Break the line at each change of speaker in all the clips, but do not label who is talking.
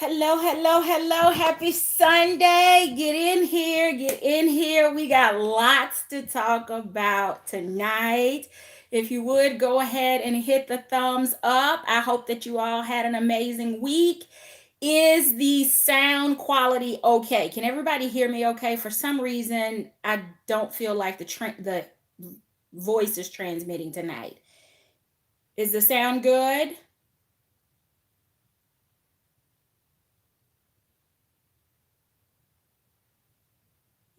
Hello, hello, hello. Happy Sunday. Get in here, get in here. We got lots to talk about tonight. If you would go ahead and hit the thumbs up. I hope that you all had an amazing week. Is the sound quality okay? Can everybody hear me okay? For some reason, I don't feel like the voice is transmitting tonight. Is the sound good?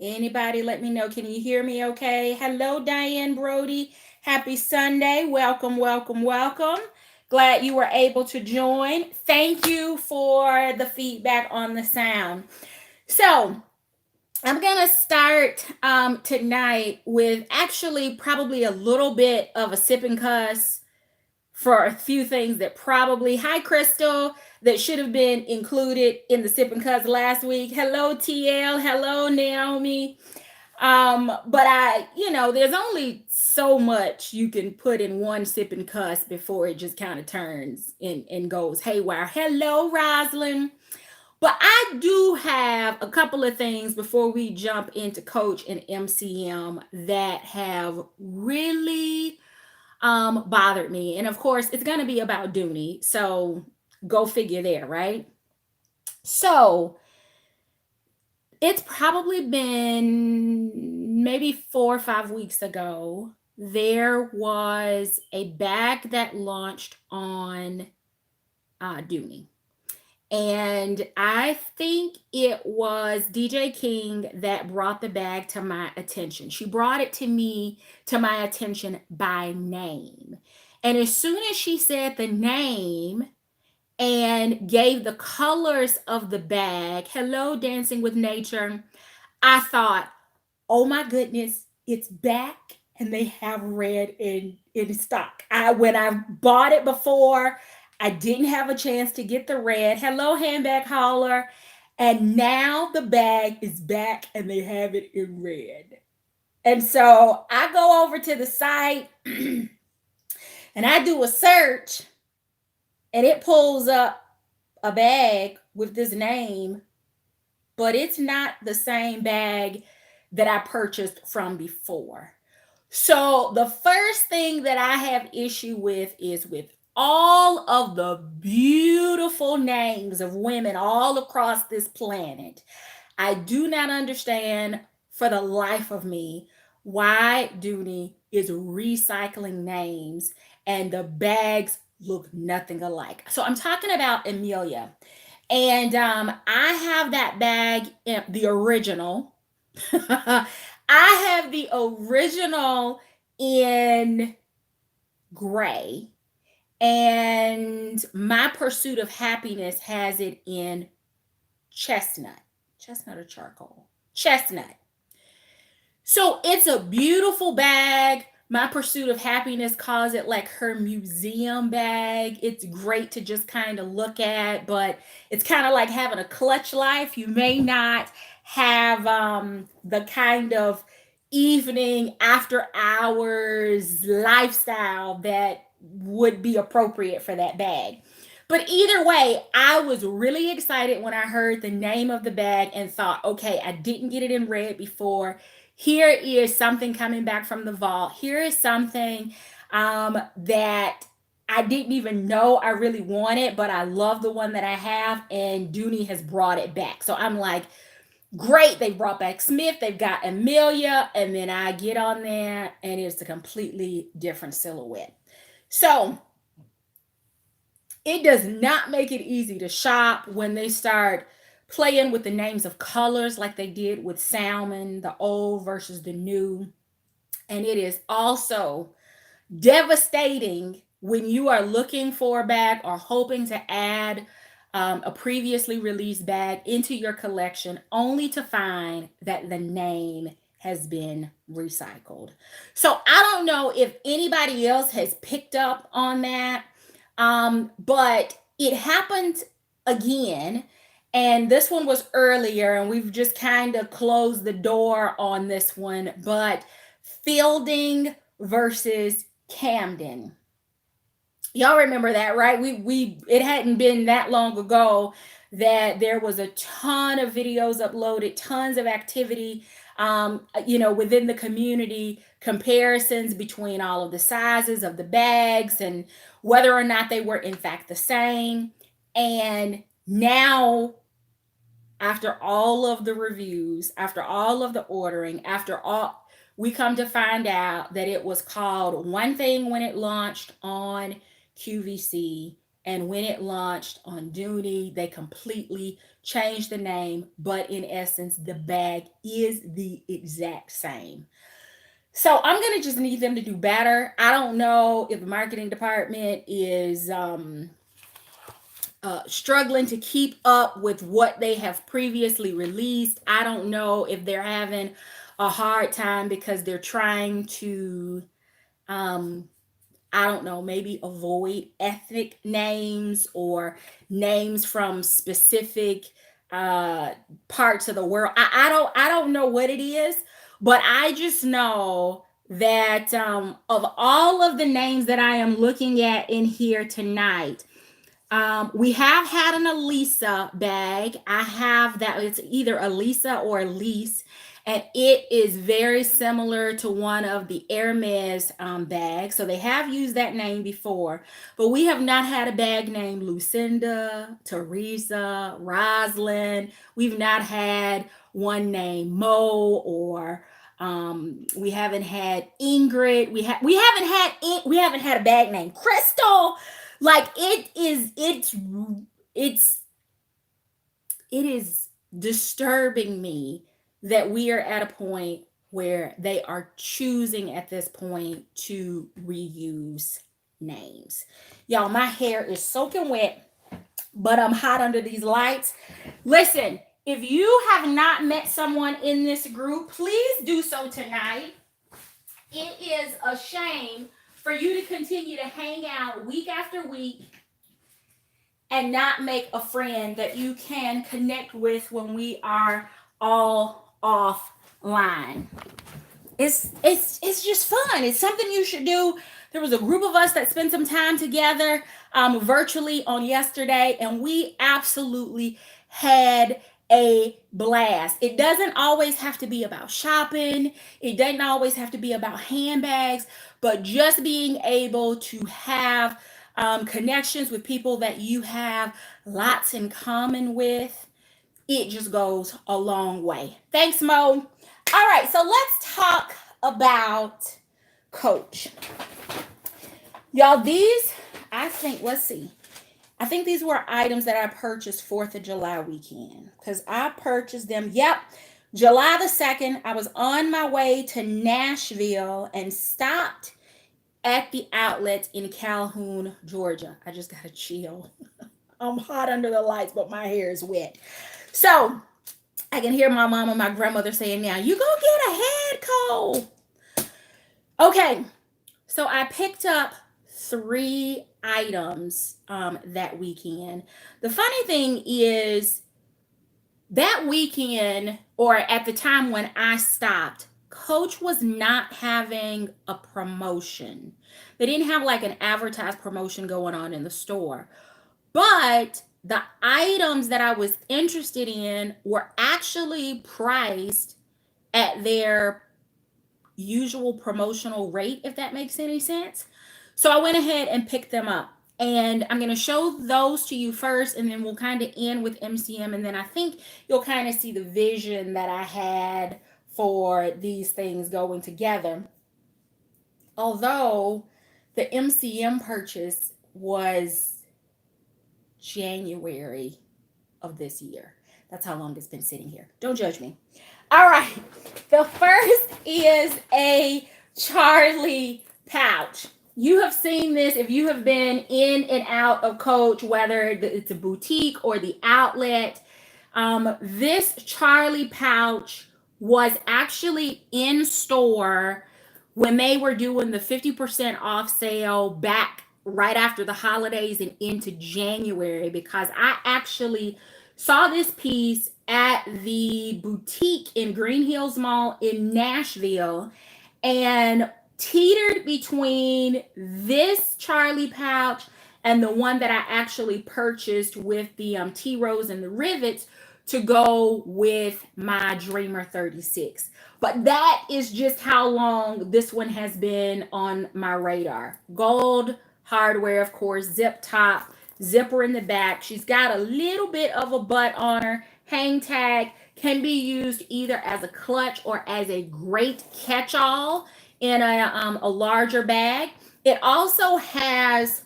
Anybody let me know. Can you hear me okay? Hello, Diane Brody. Happy Sunday. Welcome, welcome, welcome. Glad you were able to join. Thank you for the feedback on the sound. So, I'm going to start tonight with actually probably a little bit of a sip and cuss for a few things that probably, hi Crystal, that should have been included in the sip and cuss last week. Hello TL, hello Naomi. But there's only so much you can put in one sip and cuss before it just kind of turns and goes haywire. Hello, Roslyn. But I do have a couple of things before we jump into coach and MCM that have really bothered me. And of course, it's going to be about Dooney. So go figure there, right? So it's probably been maybe 4 or 5 weeks ago. There was a bag that launched on Dooney. And I think it was DJ King that brought the bag to my attention. She brought it to my attention by name. And as soon as she said the name and gave the colors of the bag, hello, Dancing with Nature, I thought, oh my goodness, it's back and they have red in stock. When I bought it before, I didn't have a chance to get the red. Hello, handbag hauler. And now the bag is back and they have it in red. And so I go over to the site and I do a search and it pulls up a bag with this name, but it's not the same bag that I purchased from before. So the first thing that I have issue with is with all of the beautiful names of women all across this planet. I do not understand for the life of me why Dooney is recycling names and the bags look nothing alike. So I'm talking about Amelia. And I have that bag, the original. I have the original in gray, and My Pursuit of Happiness has it in chestnut. Chestnut or charcoal? Chestnut. So it's a beautiful bag. My Pursuit of Happiness calls it like her museum bag. It's great to just kind of look at, but it's kind of like having a clutch life. You may not have the kind of evening after hours lifestyle that would be appropriate for that bag. But either way, I was really excited when I heard the name of the bag and thought, okay, I didn't get it in red before. Here is something coming back from the vault. Here is something that I didn't even know I really wanted, but I love the one that I have, and Dooney has brought it back. So I'm like, great, they brought back Smith, they've got Amelia, and then I get on there and it's a completely different silhouette. So it does not make it easy to shop when they start playing with the names of colors like they did with salmon, the old versus the new. And it is also devastating when you are looking for a bag or hoping to add a previously released bag into your collection only to find that the name has been recycled. So I don't know if anybody else has picked up on that, but it happened again. And this one was earlier, and we've just kind of closed the door on this one. But Fielding versus Camden. Y'all remember that, right? We it hadn't been that long ago that there was a ton of videos uploaded, tons of activity, within the community, comparisons between all of the sizes of the bags and whether or not they were in fact the same. And now, after all of the reviews, after all of the ordering, after all, we come to find out that it was called one thing when it launched on QVC, and when it launched on Dooney, they completely changed the name, but in essence, the bag is the exact same. So I'm going to just need them to do better. I don't know if the marketing department is struggling to keep up with what they have previously released. I don't know if they're having a hard time because they're trying to, I don't know, maybe avoid ethnic names or names from specific parts of the world. I don't know what it is, but I just know that of all of the names that I am looking at in here tonight, we have had an Elisa bag. I have that. It's either Elisa or Elise, and it is very similar to one of the Hermes bags. So they have used that name before, but we have not had a bag named Lucinda, Teresa, Roslyn. We've not had one named Mo, or we haven't had Ingrid. We haven't had a bag named Crystal. Like it is disturbing me that we are at a point where they are choosing at this point to reuse names. Y'all, my hair is soaking wet, but I'm hot under these lights. Listen, if you have not met someone in this group, please do so tonight. It is a shame for you to continue to hang out week after week and not make a friend that you can connect with when we are all offline. It's just fun. It's something you should do. There was a group of us that spent some time together virtually on yesterday, and we absolutely had a blast. It doesn't always have to be about shopping. It doesn't always have to be about handbags, but just being able to have connections with people that you have lots in common with, it just goes a long way. Thanks, Mo. All right, so let's talk about Coach. Y'all, these, I think, let's see. I think these were items that I purchased 4th of July weekend, because I purchased them. Yep. July the 2nd, I was on my way to Nashville and stopped at the outlet in Calhoun, Georgia. I just got a chill. I'm hot under the lights, but my hair is wet. So I can hear my mom and my grandmother saying, now, you go get a head cold. Okay. So I picked up 3 items that weekend. The funny thing is, that weekend, or at the time when I stopped, Coach was not having a promotion. They didn't have like an advertised promotion going on in the store. But the items that I was interested in were actually priced at their usual promotional rate, if that makes any sense. So I went ahead and picked them up. And I'm going to show those to you first, and then we'll kind of end with MCM. And then I think you'll kind of see the vision that I had for these things going together. Although the MCM purchase was January of this year. That's how long it's been sitting here. Don't judge me. All right. The first is a Charlie pouch. You have seen this if you have been in and out of Coach, whether it's a boutique or the outlet. This Charlie pouch was actually in store when they were doing the 50% off sale back right after the holidays and into January, because I actually saw this piece at the boutique in Green Hills Mall in Nashville and teetered between this Charlie pouch and the one that I actually purchased with the T-rows and the rivets to go with my Dreamer 36. But that is just how long this one has been on my radar. Gold hardware, of course, zip top, zipper in the back. She's got a little bit of a butt on her. Hang tag can be used either as a clutch or as a great catch-all in a larger bag. It also has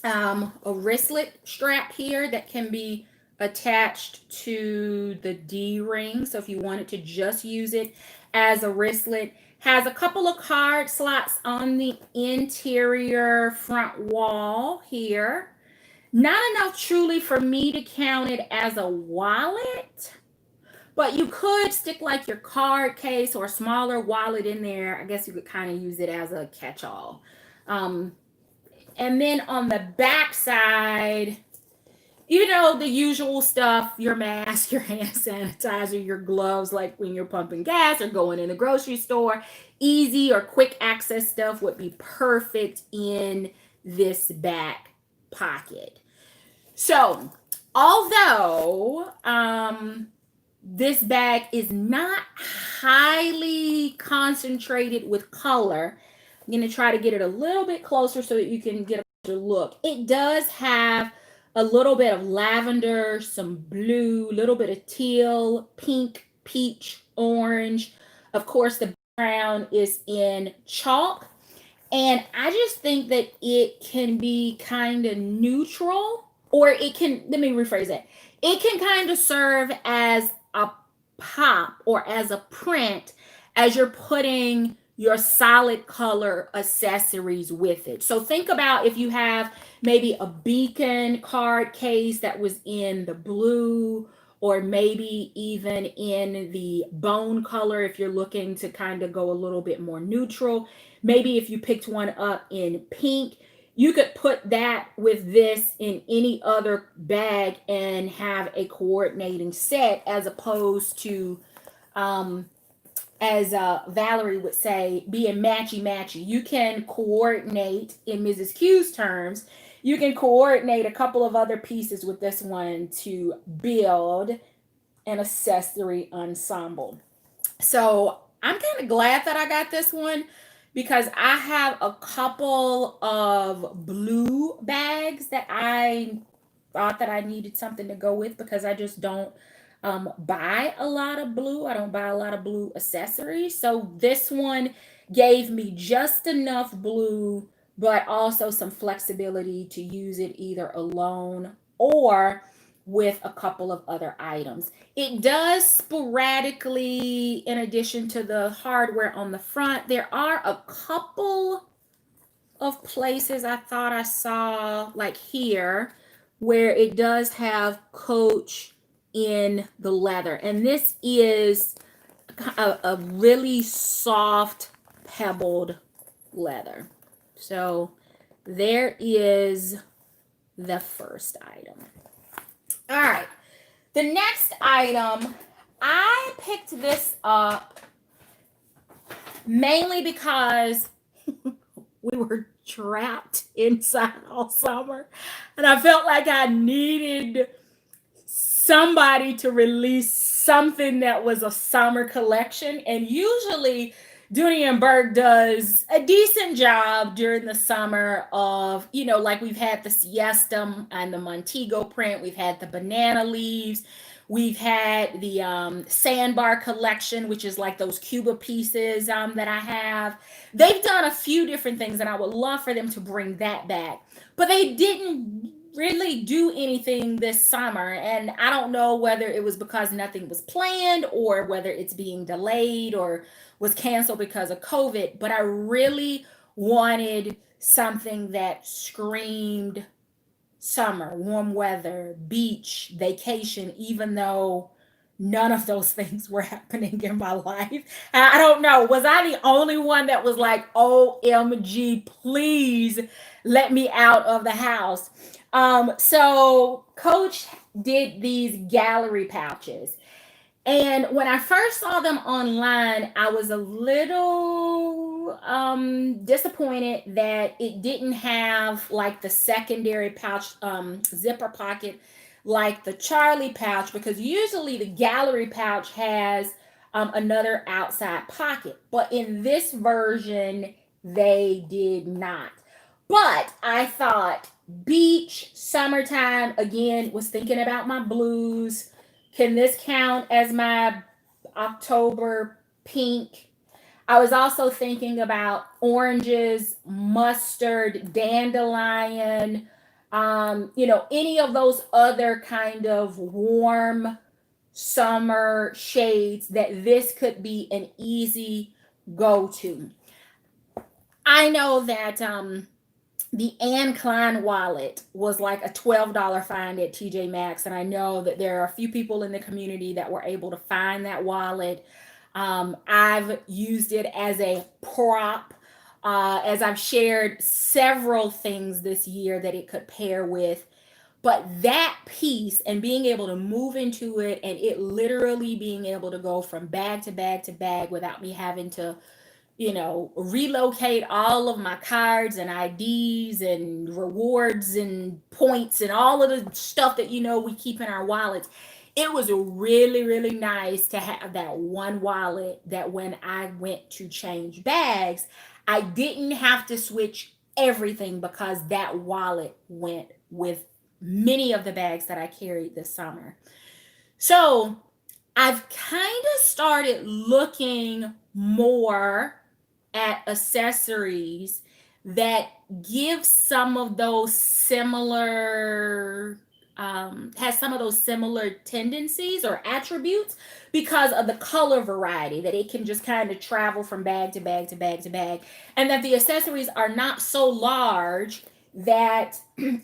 a wristlet strap here that can be attached to the D-ring. So if you wanted to just use it as a wristlet, has a couple of card slots on the interior front wall here. Not enough truly for me to count it as a wallet, but you could stick like your card case or a smaller wallet in there. I guess you could kind of use it as a catch-all. And then on the back side, you know, the usual stuff, your mask, your hand sanitizer, your gloves, like when you're pumping gas or going in the grocery store. Easy or quick access stuff would be perfect in this back pocket. So, although this bag is not highly concentrated with color, I'm going to try to get it a little bit closer so that you can get a closer look. It does have a little bit of lavender, some blue, a little bit of teal, pink, peach, orange. Of course, the background is in chalk. And I just think that it can be kind of neutral, or it can, let me rephrase that. It can kind of serve as a pop or as a print as you're putting your solid color accessories with it. So think about if you have maybe a beacon card case that was in the blue, or maybe even in the bone color if you're looking to kind of go a little bit more neutral. Maybe if you picked one up in pink, you could put that with this in any other bag and have a coordinating set, as opposed to as Valerie would say, being matchy-matchy. You can coordinate, in Mrs. Q's terms, you can coordinate a couple of other pieces with this one to build an accessory ensemble. So I'm kind of glad that I got this one, because I have a couple of blue bags that I thought that I needed something to go with, because I just don't buy a lot of blue. I don't buy a lot of blue accessories. So this one gave me just enough blue, but also some flexibility to use it either alone or with a couple of other items. It does sporadically, in addition to the hardware on the front, there are a couple of places I thought I saw, like here, where it does have Coach in the leather. And this is a really soft pebbled leather. So there is the first item. All right. The next item, I picked this up mainly because we were trapped inside all summer, and I felt like I needed somebody to release something that was a summer collection. And usually Dooney & Bourke does a decent job during the summer of, you know, like we've had the Siesta and the Montego print, we've had the banana leaves, we've had the sandbar collection, which is like those Cuba pieces that I have. They've done a few different things, and I would love for them to bring that back. But they didn't really do anything this summer, and I don't know whether it was because nothing was planned, or whether it's being delayed or was canceled because of COVID, but I really wanted something that screamed summer, warm weather, beach, vacation, even though none of those things were happening in my life. I don't know. Was I the only one that was like, OMG, please let me out of the house? So Coach did these gallery pouches. And when I first saw them online, I was a little disappointed that it didn't have like the secondary pouch zipper pocket like the Charlie pouch, because usually the gallery pouch has another outside pocket. But in this version, they did not. But I thought beach, summertime, again, was thinking about my blues. Can this count as my October pink? I was also thinking about oranges, mustard, dandelion, any of those other kind of warm summer shades that this could be an easy go to. I know that the Anne Klein wallet was like a $12 find at TJ Maxx, and I know that there are a few people in the community that were able to find that wallet. I've used it as a prop, as I've shared several things this year that it could pair with. But that piece and being able to move into it, and it literally being able to go from bag to bag to bag without me having to relocate all of my cards and IDs and rewards and points and all of the stuff that we keep in our wallets. It was really, really nice to have that one wallet that when I went to change bags, I didn't have to switch everything because that wallet went with many of the bags that I carried this summer. So I've kind of started looking more at accessories that give some of those similar has some of those similar tendencies or attributes because of the color variety, that it can just kind of travel from bag to bag to bag to bag, and that the accessories are not so large that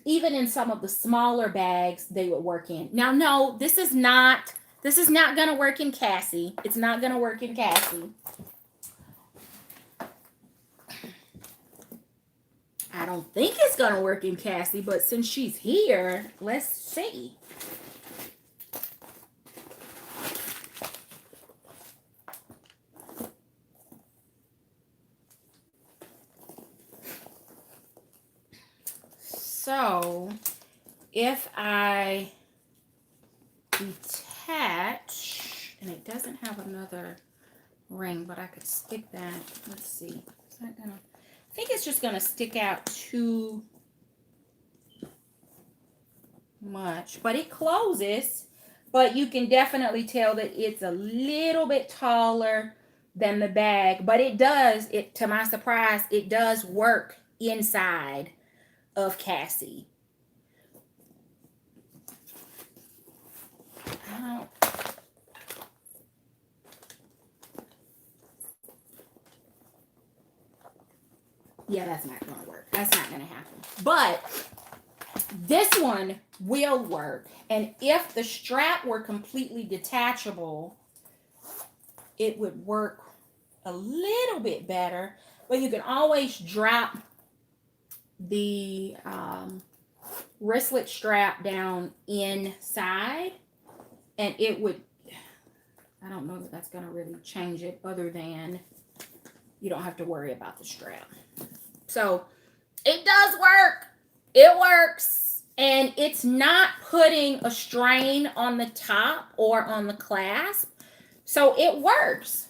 even in some of the smaller bags they would work in. Now, no, this is not going to work in Cassie. It's not going to work in Cassie. I don't think it's going to work in Cassie, but since she's here, let's see. So, if I detach, and it doesn't have another ring, but I could stick that. Let's see. Is that gonna? I think it's just gonna stick out too much, but it closes. But you can definitely tell that it's a little bit taller than the bag. But it does. It, to my surprise, it does work inside of Cassie. Yeah, that's not going to work. That's not going to happen. But this one will work. And if the strap were completely detachable, it would work a little bit better. But you can always drop the wristlet strap down inside, and it would, I don't know that that's going to really change it, other than you don't have to worry about the strap. So it does work. It works. And it's not putting a strain on the top or on the clasp. So it works.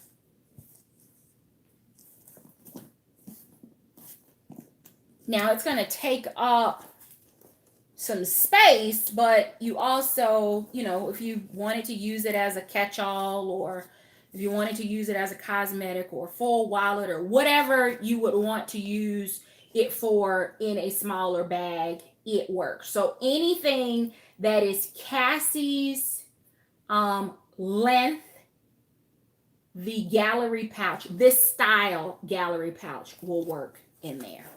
Now it's going to take up some space, but you also, if you wanted to use it as a catch-all, or if you wanted to use it as a cosmetic or full wallet or whatever you would want to use it for in a smaller bag, it works. So anything that is Cassie's length, the gallery pouch, this style gallery pouch will work in there.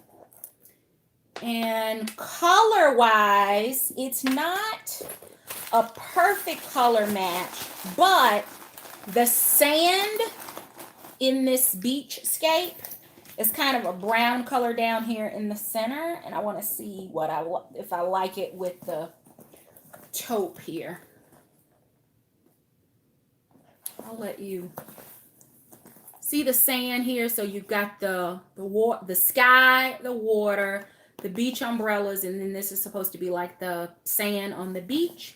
And color wise, it's not a perfect color match, but the sand in this beach scape is kind of a brown color down here in the center, and I want to see if I like it with the taupe here. I'll let you see the sand here. So you've got the sky, the water, the beach umbrellas, and then this is supposed to be like the sand on the beach.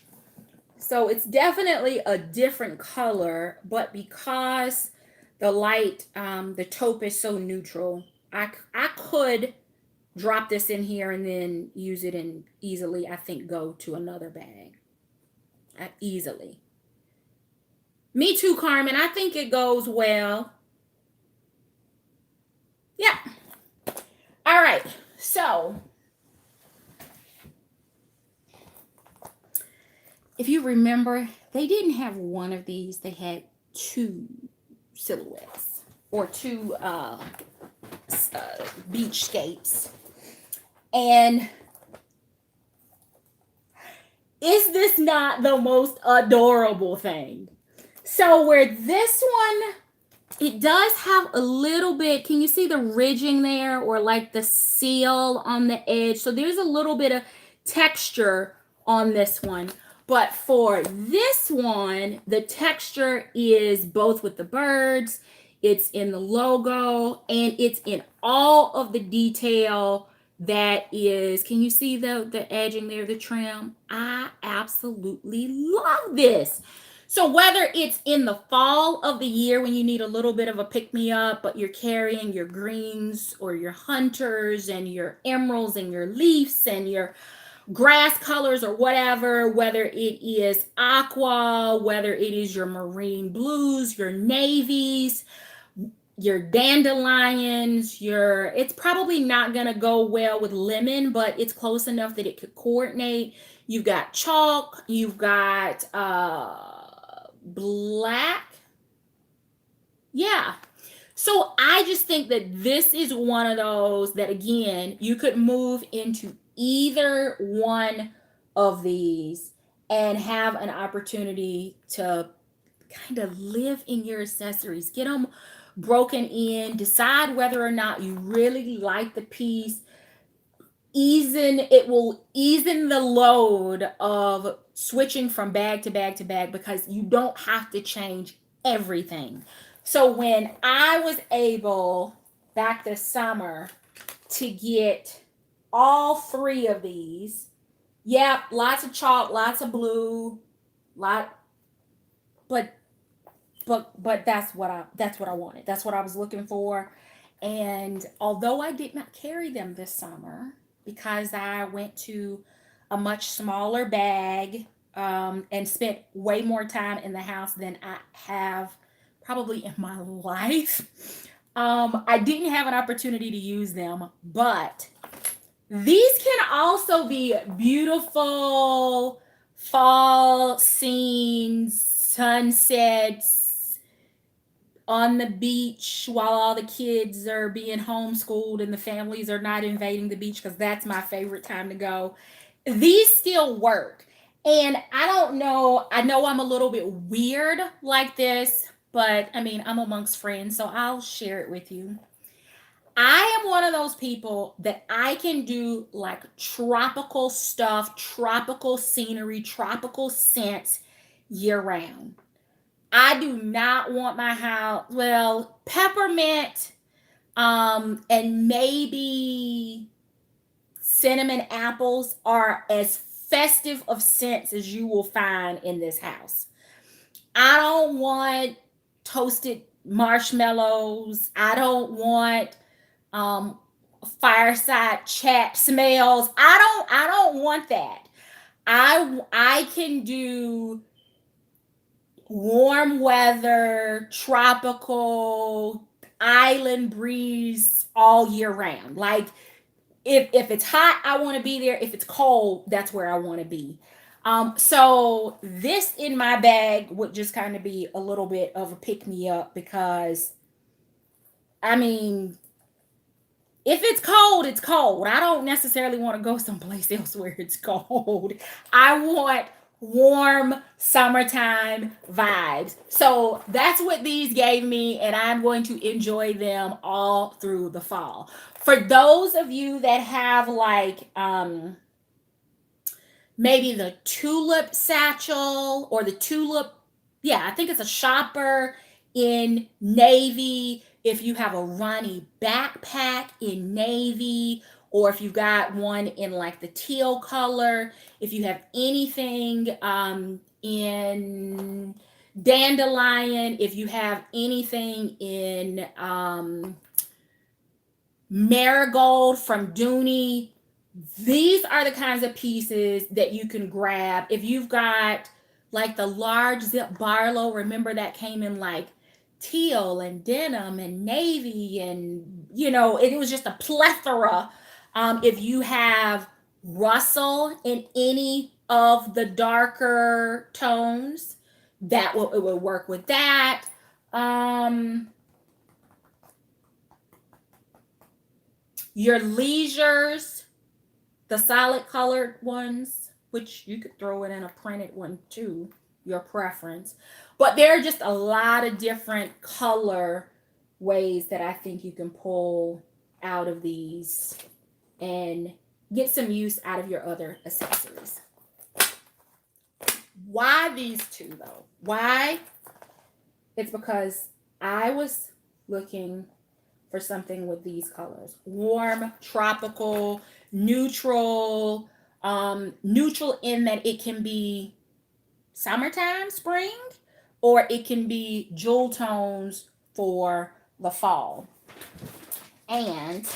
So it's definitely a different color, but because the light, the taupe is so neutral, I could drop this in here and then use it and easily, I think, go to another bag. Easily. Me too, Carmen. I think it goes well. Yeah. All right. So if you remember, they didn't have one of these. They had two silhouettes or two beach skates. And is this not the most adorable thing? So where this one, it does have a little bit, can you see the ridging there, or like the seal on the edge? So there's a little bit of texture on this one. But for this one, the texture is both with the birds, it's in the logo, and it's in all of the detail that is, can you see the edging there, the trim? I absolutely love this. So whether it's in the fall of the year when you need a little bit of a pick-me-up, but you're carrying your greens or your hunters and your emeralds and your leaves and your grass colors or whatever, whether it is aqua, whether it is your marine blues, your navies, your dandelions, it's probably not going to go well with lemon, but it's close enough that it could coordinate. You've got chalk, you've got black. Yeah. So I just think that this is one of those that, again, you could move into either one of these and have an opportunity to kind of live in your accessories, get them broken in, decide whether or not you really like the piece. It will ease the load of switching from bag to bag to bag, because you don't have to change everything. So when I was able back this summer to get all three of these, yeah, lots of chalk, lots of blue, but that's what I wanted. That's what I was looking for. And although I did not carry them this summer because I went to a much smaller bag and spent way more time in the house than I have probably in my life, I didn't have an opportunity to use them. But these can also be beautiful fall scenes, sunsets on the beach while all the kids are being homeschooled and the families are not invading the beach, because that's my favorite time to go. These still work. And I don't know, I know I'm a little bit weird like this, but I mean, I'm amongst friends, so I'll share it with you. I am one of those people that I can do like tropical stuff, tropical scenery, tropical scents year round. I do not want my house, well, peppermint, and maybe cinnamon apples are as festive of scents as you will find in this house. I don't want toasted marshmallows. I don't want fireside chat smells. I don't want that. I can do warm weather, tropical, island breeze all year round. Like if it's hot, I want to be there. If it's cold, that's where I want to be. So this in my bag would just kind of be a little bit of a pick me up, because I mean, if it's cold, it's cold. I don't necessarily want to go someplace else where it's cold. I want warm summertime vibes. So that's what these gave me, and I'm going to enjoy them all through the fall. For those of you that have like maybe the tulip satchel or the tulip I think it's a shopper in navy. If you have a Ronnie backpack in navy, or if you've got one in like the teal color, if you have anything in dandelion, if you have anything in marigold from Dooney, these are the kinds of pieces that you can grab. If you've got like the large zip Barlow, remember that came in like teal and denim and navy, and it was just a plethora. If you have Russell in any of the darker tones, it will work with that. Your leisures, the solid colored ones, which you could throw it in a printed one too, your preference. But there are just a lot of different color ways that I think you can pull out of these and get some use out of your other accessories. Why these two though? Why? It's because I was looking for something with these colors: warm, tropical, neutral. Neutral in that it can be summertime, spring, or it can be jewel tones for the fall. And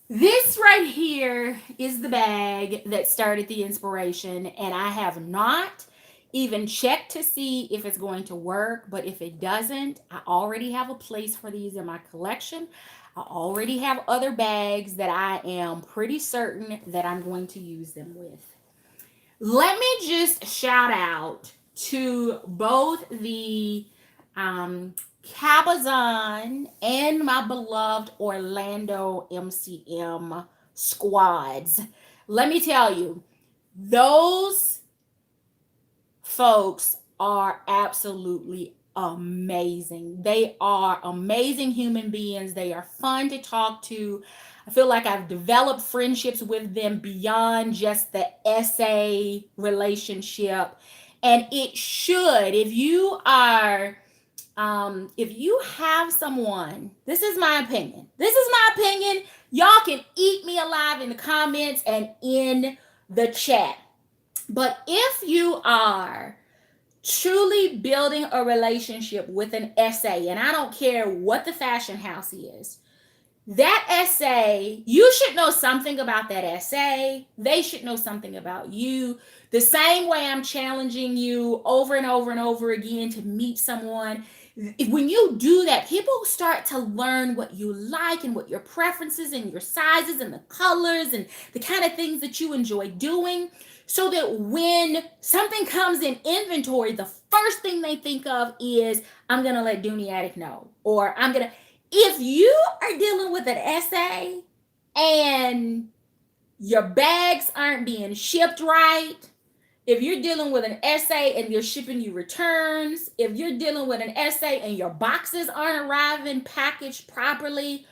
this right here is the bag that started the inspiration, and I have not even checked to see if it's going to work, but if it doesn't, I already have a place for these in my collection. I already have other bags that I am pretty certain that I'm going to use them with. Let me just shout out to both the Cabazon and my beloved Orlando MCM squads. Let me tell you, those folks are absolutely amazing. They are amazing human beings. They are fun to talk to. I feel like I've developed friendships with them beyond just the essay relationship. And it should, if you have someone, this is my opinion. Y'all can eat me alive in the comments and in the chat. But if you are truly building a relationship with an essay, and I don't care what the fashion house is, that essay, you should know something about that essay. They should know something about you. The same way I'm challenging you over and over and over again to meet someone. When you do that, people start to learn what you like and what your preferences and your sizes and the colors and the kind of things that you enjoy doing, so that when something comes in inventory, the first thing they think of is, I'm going to let Dooney Attic know. Or if you are dealing with an essay and your bags aren't being shipped right, if you're dealing with an essay and they're shipping you returns, if you're dealing with an essay and your boxes aren't arriving packaged properly,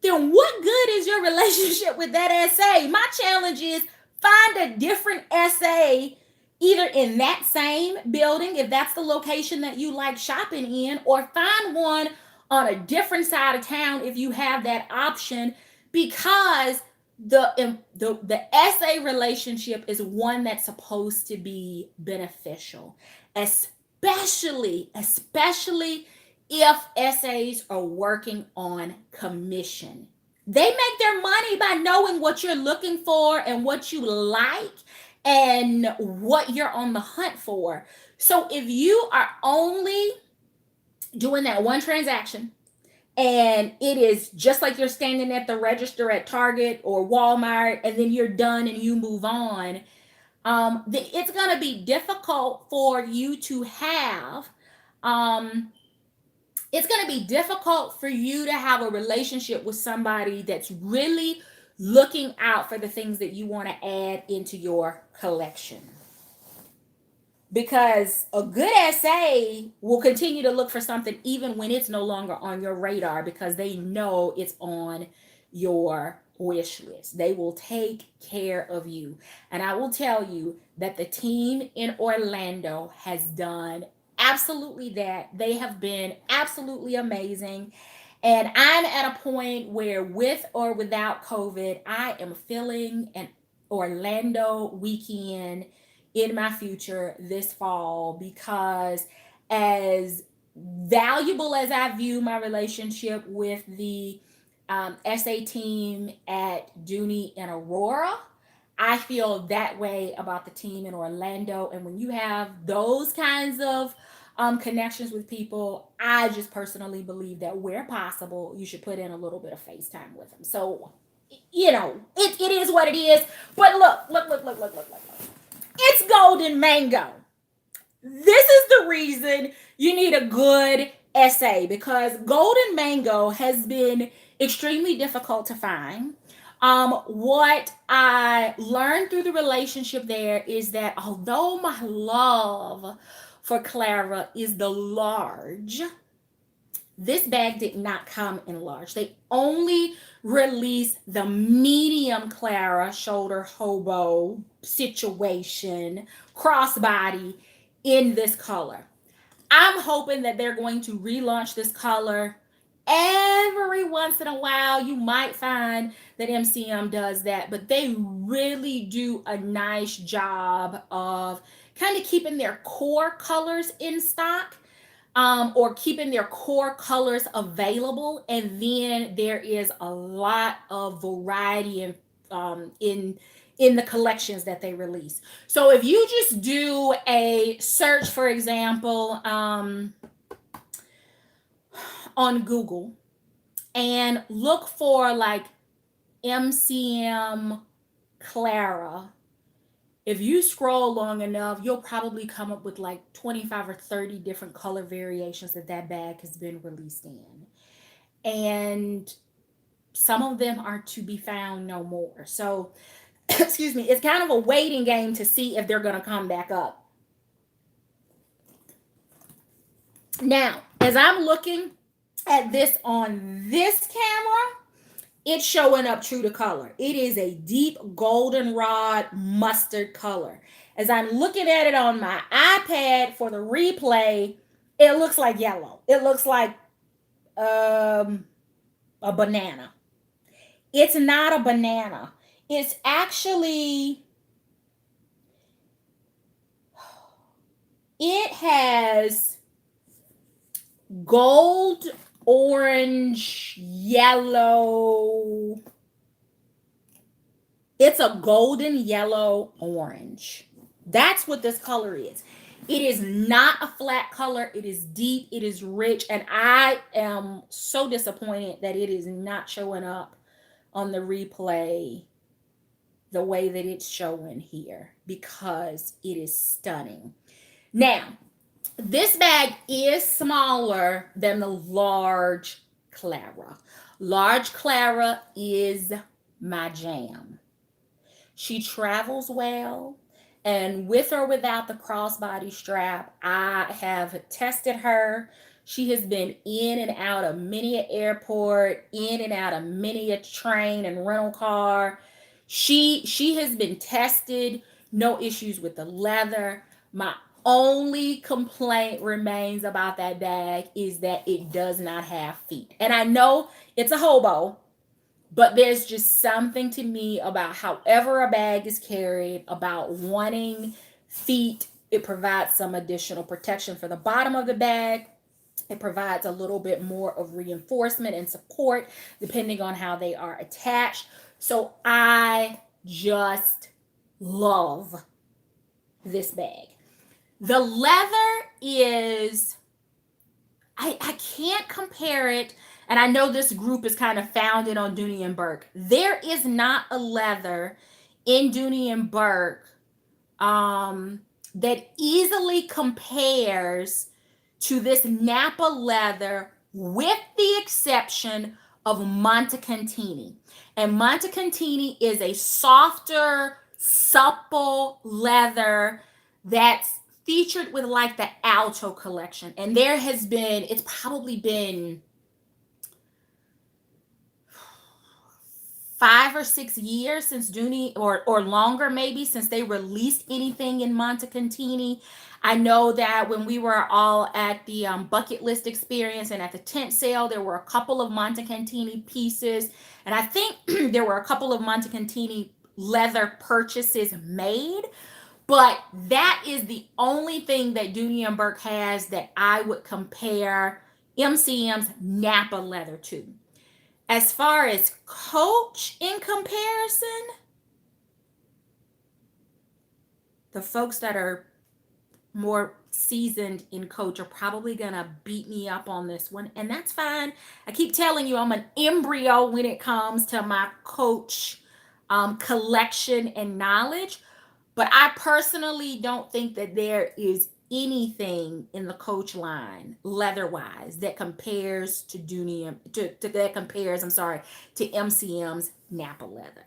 then what good is your relationship with that essay? My challenge is, find a different essay either in that same building, if that's the location that you like shopping in, or find one on a different side of town if you have that option, because the essay relationship is one that's supposed to be beneficial, especially if essays are working on commission. They make their money by knowing what you're looking for and what you like and what you're on the hunt for. So if you are only doing that one transaction and it is just like you're standing at the register at Target or Walmart and then you're done and you move on, it's going to be difficult for you to have it's going to be difficult for you to have a relationship with somebody that's really looking out for the things that you want to add into your collection. Because a good essay will continue to look for something even when it's no longer on your radar, because they know it's on your wish list. They will take care of you. And I will tell you that the team in Orlando has done absolutely that. They have been absolutely amazing. And I'm at a point where, with or without COVID, I am feeling an Orlando weekend in my future this fall, because as valuable as I view my relationship with the SA team at Dooney and Aurora, I feel that way about the team in Orlando. And when you have those kinds of connections with people, I just personally believe that where possible, you should put in a little bit of FaceTime with them. So, it is what it is. But look. It's Golden Mango. This is the reason you need a good essay, because Golden Mango has been extremely difficult to find. What I learned through the relationship there is that although my love for Klara is the large, this bag did not come in large. They only released the medium Klara shoulder hobo situation crossbody in this color. I'm hoping that they're going to relaunch this color. Every once in a while, you might find that MCM does that, but they really do a nice job of kind of keeping their core colors in stock, or keeping their core colors available. And then there is a lot of variety in the collections that they release. So if you just do a search, for example, on Google, and look for like MCM Klara, if you scroll long enough, you'll probably come up with like 25 or 30 different color variations that bag has been released in. And some of them are to be found no more. So, excuse me, it's kind of a waiting game to see if they're going to come back up. Now, as I'm looking at this on this camera, it's showing up true to color. It is a deep goldenrod mustard color. As I'm looking at it on my iPad for the replay, it looks like yellow. It looks like a banana. It's not a banana. It's actually, it has gold, orange, yellow. It's a golden yellow orange. That's what this color is. It is not a flat color. It is deep. It is rich. And I am so disappointed that it is not showing up on the replay the way that it's showing here, because it is stunning. Now, this bag is smaller than the large Klara. Large Klara is my jam. She travels well, and with or without the crossbody strap, I have tested her. She has been in and out of many an airport, in and out of many a train and rental car. She has been tested, no issues with the leather. My only complaint remains about that bag is that it does not have feet. And I know it's a hobo, but there's just something to me about however a bag is carried, about wanting feet. It provides some additional protection for the bottom of the bag. It provides a little bit more of reinforcement and support depending on how they are attached. So I just love this bag. The leather is, I can't compare it, and I know this group is kind of founded on Dooney and Burke. There is not a leather in Dooney and Burke that easily compares to this Napa leather, with the exception of Montecantini. And Montecantini is a softer, supple leather that's featured with like the Alto collection. And there has been, it's probably been 5 or 6 years since Dooney, or longer maybe, since they released anything in Montecantini. I know that when we were all at the bucket list experience and at the tent sale, there were a couple of Montecantini pieces, and I think there were a couple of Montecantini leather purchases made. But that is the only thing that Dooney and Burke has that I would compare MCM's Napa leather to. As far as Coach in comparison, the folks that are more seasoned in Coach are probably gonna beat me up on this one, and that's fine. I keep telling you I'm an embryo when it comes to my Coach collection and knowledge, but I personally don't think that there is anything in the Coach line leather-wise that compares to to MCM's Napa leather.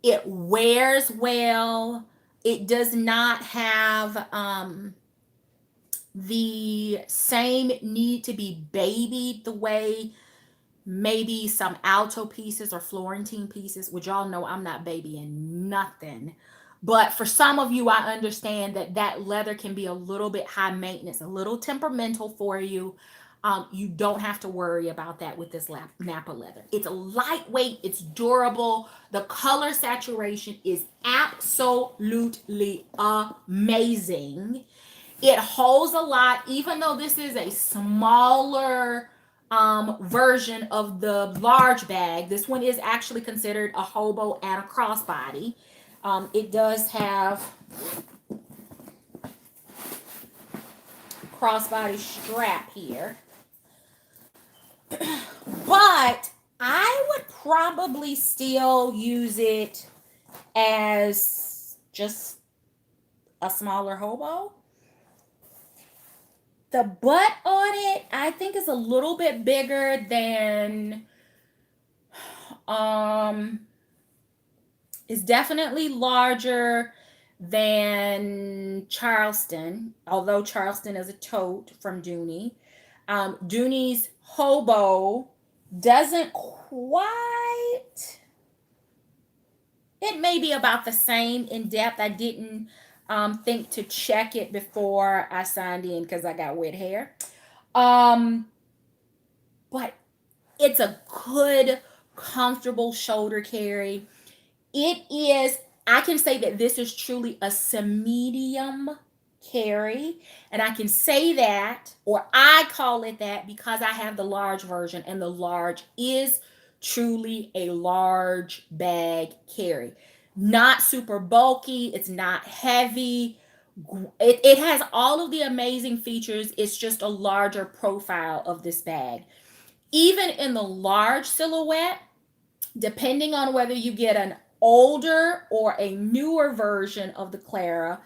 It wears well. It does not have the same need to be babied the way maybe some Alto pieces or Florentine pieces, which y'all know I'm not babying nothing. But for some of you, I understand that that leather can be a little bit high maintenance, a little temperamental for you. You don't have to worry about that with this Napa leather. It's lightweight, it's durable. The color saturation is absolutely amazing. It holds a lot, even though this is a smaller version of the large bag. This one is actually considered a hobo and a crossbody. It does have crossbody strap here. But I would probably still use it as just a smaller hobo. The butt on it, I think, is a little bit bigger than, is definitely larger than Charleston, although Charleston is a tote from Dooney. Dooney's hobo doesn't quite, it may be about the same in depth. I didn't think to check it before I signed in because I got wet hair. But it's a good, comfortable shoulder carry. It is, I can say that this is truly a medium carry, and I can say that, or I call it that, because I have the large version, and the large is truly a large bag carry. Not super bulky, it's not heavy. It has all of the amazing features. It's just a larger profile of this bag. Even in the large silhouette, depending on whether you get an older or a newer version of the Klara,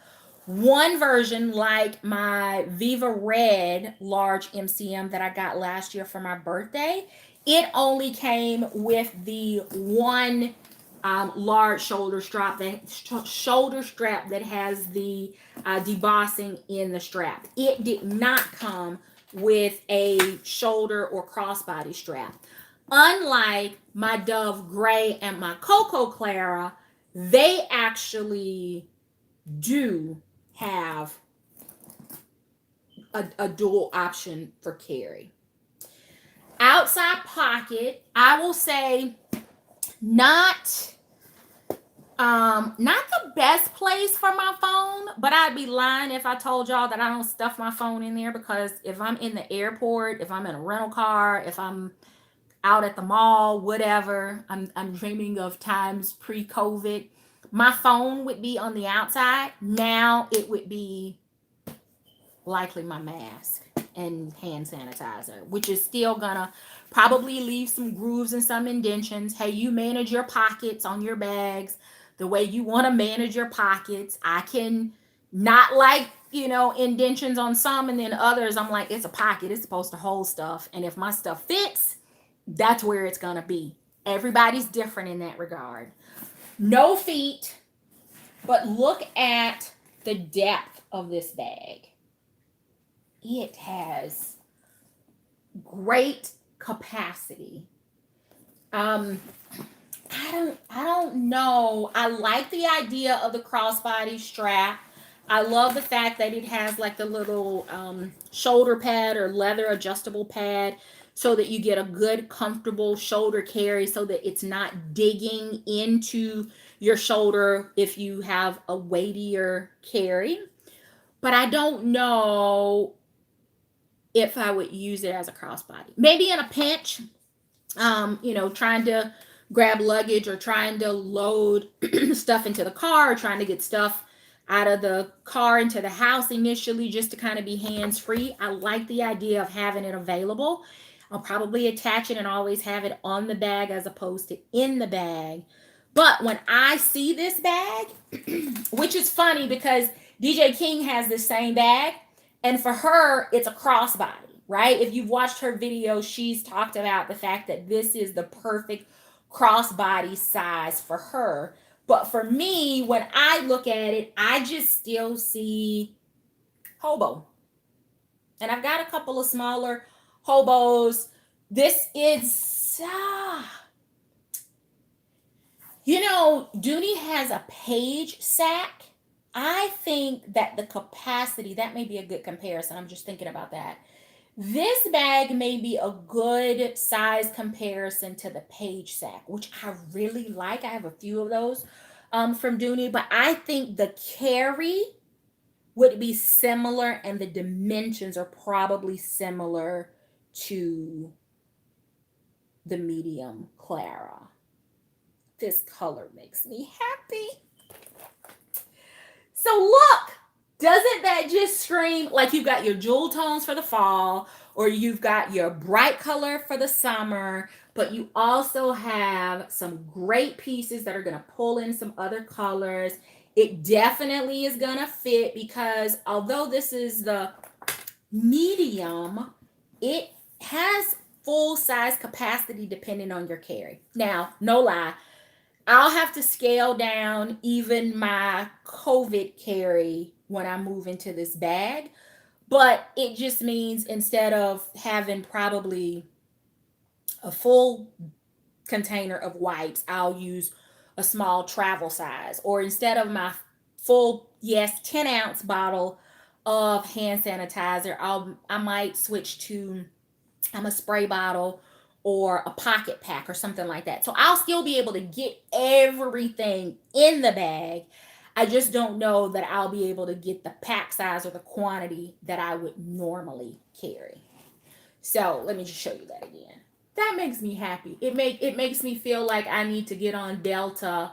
one version like my Viva Red large MCM that I got last year for my birthday, it only came with the one large shoulder strap that has the debossing in the strap. It did not come with a shoulder or crossbody strap. Unlike my Dove Gray and my Cocoa Klara, they actually do have a dual option for carry. Outside pocket, I will say not the best place for my phone, but I'd be lying if I told y'all that I don't stuff my phone in there, because if I'm in the airport, if I'm in a rental car, if I'm out at the mall, whatever, I'm dreaming of times pre-COVID, my phone would be on the outside. Now it would be likely my mask and hand sanitizer, which is still gonna probably leave some grooves and some indentions. Hey, you manage your pockets on your bags the way you want to manage your pockets. I can not like, indentions on some, and then others I'm like, it's a pocket, it's supposed to hold stuff, and if my stuff fits, that's where it's gonna be. Everybody's different in that regard. No feet, but look at the depth of this bag. It has great capacity. I don't know. I like the idea of the crossbody strap. I love the fact that it has like the little shoulder pad or leather adjustable pad so that you get a good comfortable shoulder carry so that it's not digging into your shoulder if you have a weightier carry. But I don't know if I would use it as a crossbody. Maybe in a pinch, trying to grab luggage or trying to load stuff into the car or trying to get stuff out of the car into the house initially just to kind of be hands free. I like the idea of having it available. I'll probably attach it and always have it on the bag as opposed to in the bag. But when I see this bag, which is funny because DJ King has the same bag, and for her, it's a crossbody, right? If you've watched her video, she's talked about the fact that this is the perfect crossbody size for her. But for me, when I look at it, I just still see hobo. And I've got a couple of smaller hobos. This is, Dooney has a page sack. I think that the capacity, that may be a good comparison. I'm just thinking about that. This bag may be a good size comparison to the page sack, which I really like. I have a few of those from Dooney, but I think the carry would be similar and the dimensions are probably similar to the medium Klara. This color makes me happy. So look, doesn't that just scream like you've got your jewel tones for the fall or you've got your bright color for the summer, but you also have some great pieces that are going to pull in some other colors. It definitely is going to fit because although this is the medium, it has full size capacity depending on your carry. Now, no lie, I'll have to scale down even my COVID carry when I move into this bag. But it just means instead of having probably a full container of wipes, I'll use a small travel size. Or instead of my full, 10-ounce bottle of hand sanitizer, I might switch to a spray bottle or a pocket pack or something like that. So I'll still be able to get everything in the bag. I just don't know that I'll be able to get the pack size or the quantity that I would normally carry. So let me just show you that again. That makes me happy. It makes me feel like I need to get on Delta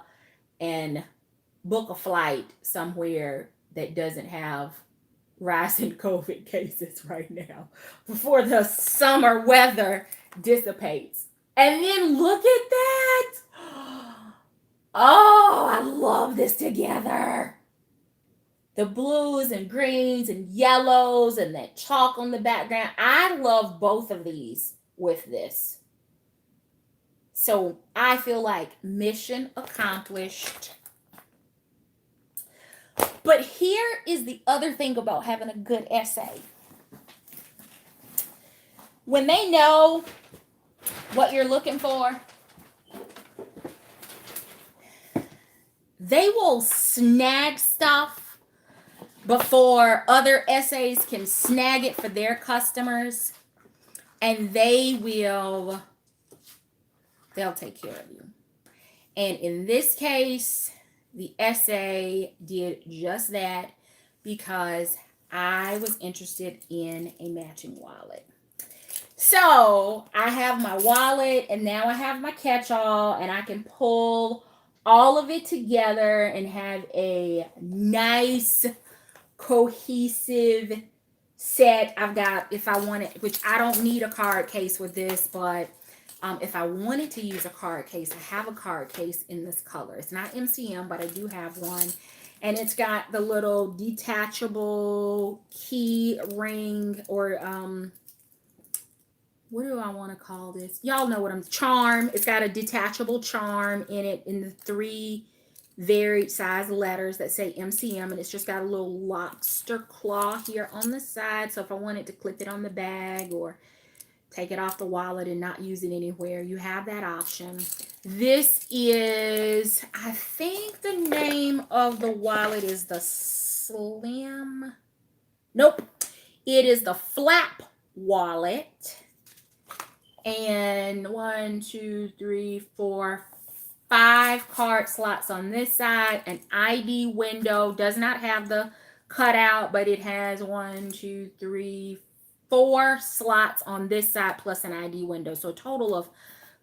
and book a flight somewhere that doesn't have rising COVID cases right now before the summer weather dissipates. And then look at that. Oh, I love this together. The blues and greens and yellows and that chalk on the background. I love both of these with this. So I feel like mission accomplished. But here is the other thing about having a good essay. When they know what you're looking for, they will snag stuff before other essays can snag it for their customers, and they'll take care of you. And in this case, the essay did just that because I was interested in a matching wallet. So I have my wallet and now I have my catch-all, and I can pull all of it together and have a nice cohesive set. I've got, if I wanted, which I don't need a card case with this, but if I wanted to use a card case, I have a card case in this color. It's not MCM, but I do have one. And it's got the little detachable key ring, or what do I want to call this? Y'all know what charm. It's got a detachable charm in it in the 3 varied size letters that say MCM, and it's just got a little lobster claw here on the side. So if I wanted to clip it on the bag or take it off the wallet and not use it anywhere. You have that option. This is, I think the name of the wallet is the Slim. Nope. It is the Flap wallet. And 1, 2, 3, 4, 5 card slots on this side. An ID window. Does not have the cutout, but it has 1, 2, 3, 4 slots on this side plus an ID window. So a total of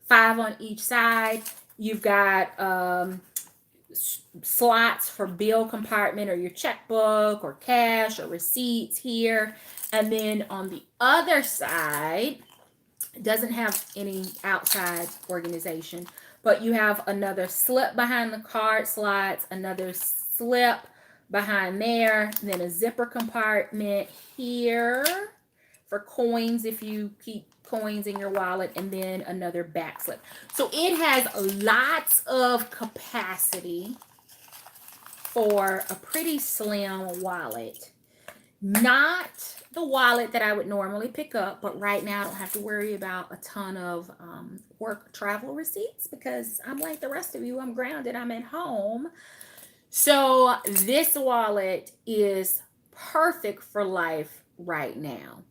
5 on each side. You've got slots for bill compartment or your checkbook or cash or receipts here. And then on the other side, it doesn't have any outside organization, but you have another slip behind the card slots, another slip behind there, and then a zipper compartment here for coins if you keep coins in your wallet, and then another back slip. So it has lots of capacity for a pretty slim wallet. Not the wallet that I would normally pick up, but right now I don't have to worry about a ton of work travel receipts because I'm like the rest of you. I'm grounded. I'm at home. So this wallet is perfect for life right now.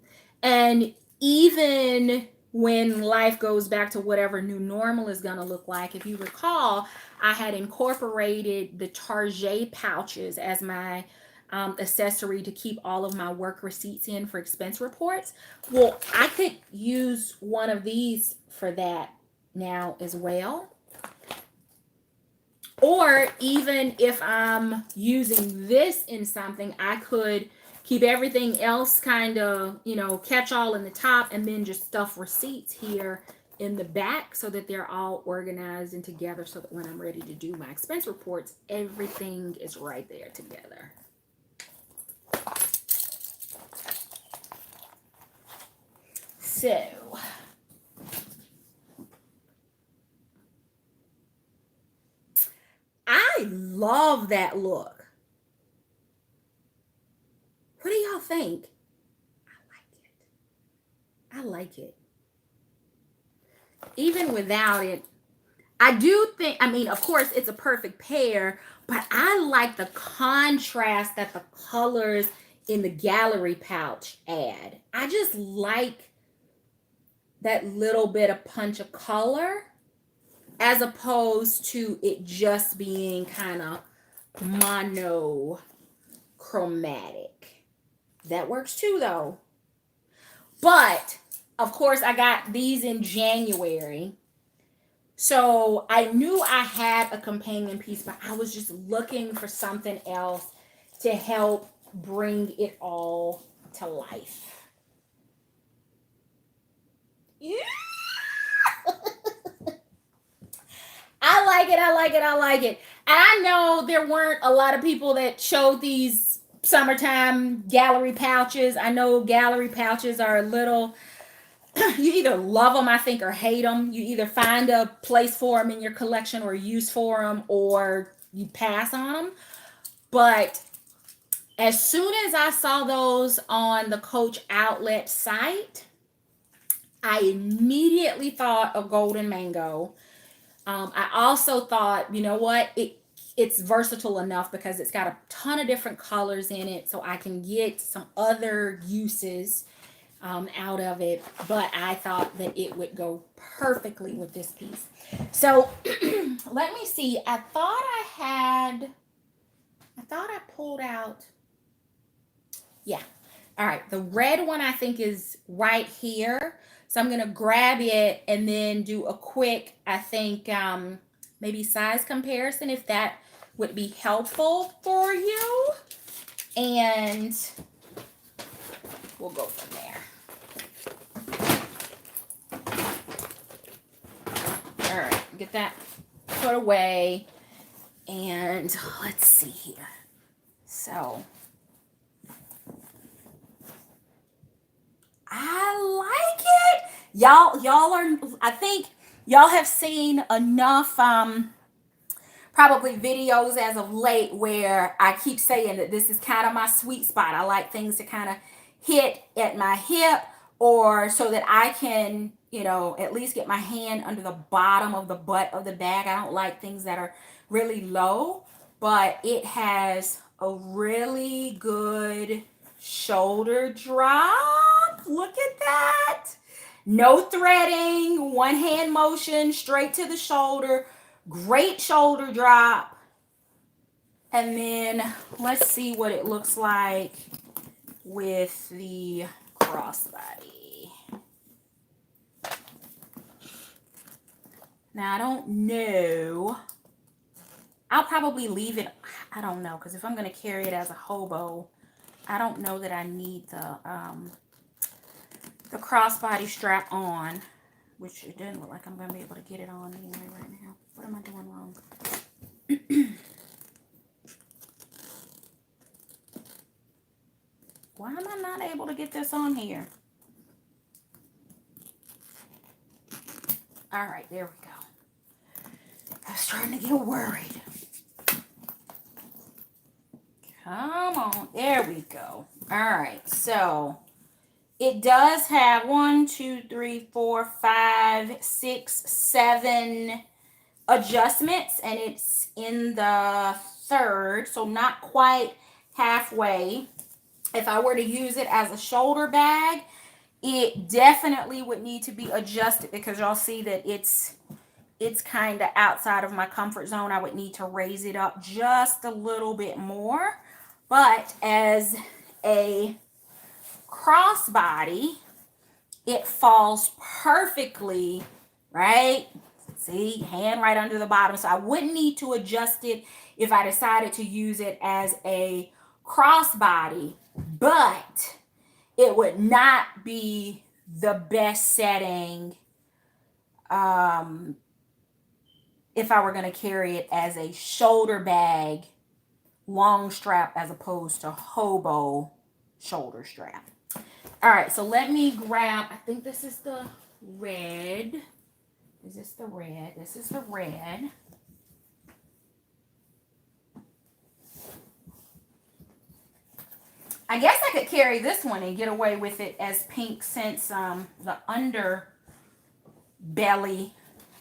And even when life goes back to whatever new normal is going to look like, if you recall, I had incorporated the Target pouches as my accessory to keep all of my work receipts in for expense reports. Well, I could use one of these for that now as well. Or even if I'm using this in something, I could keep everything else kind of, catch all in the top and then just stuff receipts here in the back so that they're all organized and together so that when I'm ready to do my expense reports, everything is right there together. So, I love that look. What do y'all think? I like it. Even without it, I do think, of course, it's a perfect pair, but I like the contrast that the colors in the gallery pouch add. I just like that little bit of punch of color as opposed to it just being kind of monochromatic. That works too, though. But, of course, I got these in January. So I knew I had a companion piece, but I was just looking for something else to help bring it all to life. Yeah. I like it. And I know there weren't a lot of people that showed these summertime gallery pouches. I know gallery pouches are a little, you either love them, I think, or hate them. You either find a place for them in your collection or use for them, or you pass on them. But as soon as I saw those on the Coach Outlet site, I immediately thought of Golden Mango. I also thought, you know what, it's versatile enough because it's got a ton of different colors in it, so I can get some other uses out of it. But I thought that it would go perfectly with this piece. So let me see. I thought I pulled out. Yeah. All right. The red one I think is right here. So I'm going to grab it and then do a quick, I think, maybe size comparison if that would be helpful for you. And we'll go from there. All right. Get that put away. And let's see here. So I like it. Y'all are, I think y'all have seen enough probably videos as of late where I keep saying that this is kind of my sweet spot. I like things to kind of hit at my hip or so that I can, you know, at least get my hand under the bottom of the butt of the bag. I don't like things that are really low, but it has a really good shoulder drop. Look at that. No threading, one hand motion straight to the shoulder. Great shoulder drop. And then let's see what it looks like with the crossbody. Now I don't know. I'll probably leave it. I don't know, because if I'm going to carry it as a hobo, I don't know that I need the crossbody strap on, which it doesn't look like I'm going to be able to get it on anyway right now. What am I doing wrong? Why am I not able to get this on here? All right, there we go. I was starting to get worried. Come on, there we go. All right, so it does have 1, 2, 3, 4, 5, 6, 7 adjustments, and it's in the third, so not quite halfway. If I were to use it as a shoulder bag, it definitely would need to be adjusted, because y'all see that it's kind of outside of my comfort zone. I would need to raise it up just a little bit more. But as a crossbody, it falls perfectly, right? See, hand right under the bottom. So I wouldn't need to adjust it if I decided to use it as a crossbody, but it would not be the best setting if I were going to carry it as a shoulder bag, long strap, as opposed to hobo shoulder strap. All right, so let me grab, I think this is the red. Is this the red? This is the red. I guess I could carry this one and get away with it as pink, since the underbelly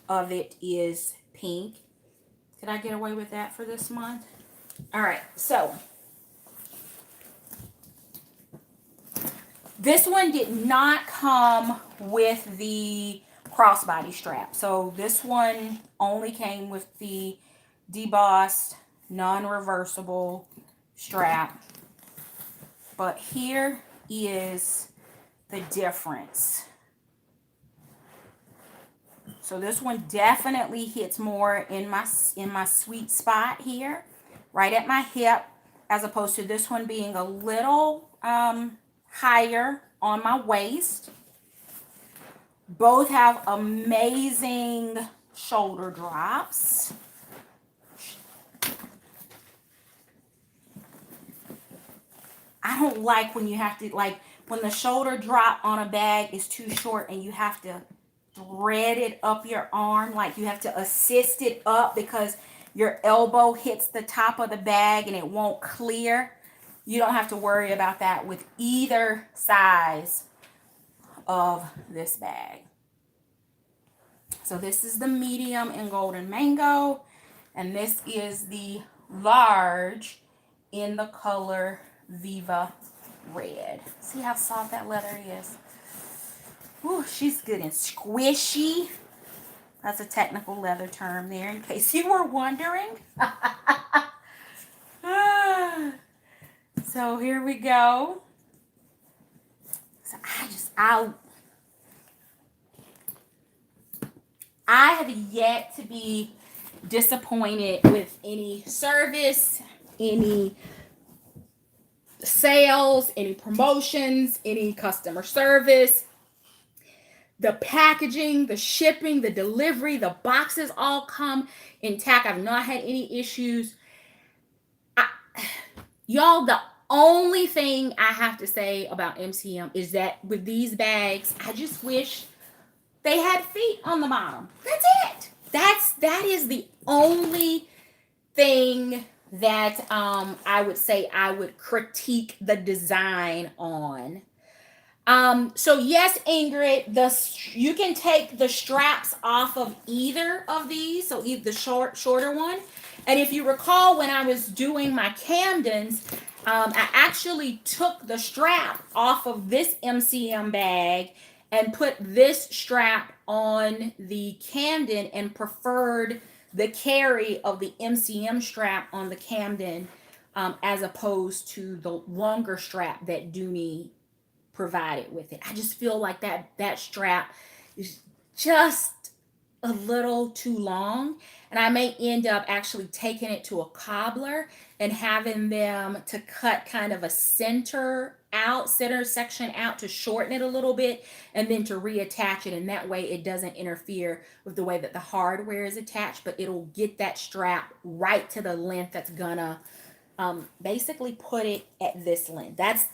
of it is pink. Could I get away with that for this month? All right, so this one did not come with the crossbody strap. So this one only came with the debossed, non-reversible strap. But here is the difference. So this one definitely hits more in my sweet spot here, right at my hip, as opposed to this one being a little higher on my waist. Both have amazing shoulder drops. I don't like when you have to, like, when the shoulder drop on a bag is too short and you have to thread it up your arm, like you have to assist it up because your elbow hits the top of the bag and it won't clear. You don't have to worry about that with either size of this bag. So this is the medium in golden mango, and this is the large in the color Viva Red. See how soft that leather is? Ooh, she's good and squishy. That's a technical leather term there, in case you were wondering. So here we go. So I have yet to be disappointed with any service, any sales, any promotions, any customer service. The packaging, the shipping, the delivery, the boxes all come intact. I've not had any issues. Y'all, the only thing I have to say about MCM is that with these bags, I just wish they had feet on the bottom. That's it. That is the only thing that I would say I would critique the design on. So yes, Ingrid, you can take the straps off of either of these, so either the shorter one. And if you recall, when I was doing my Camdens, I actually took the strap off of this MCM bag and put this strap on the Camden and preferred the carry of the MCM strap on the Camden, as opposed to the longer strap that Dooney provided with it. I just feel like that strap is just a little too long, and I may end up actually taking it to a cobbler and having them to cut kind of a center section out to shorten it a little bit, and then to reattach it, and that way it doesn't interfere with the way that the hardware is attached, but it'll get that strap right to the length that's gonna basically put it at this length. That's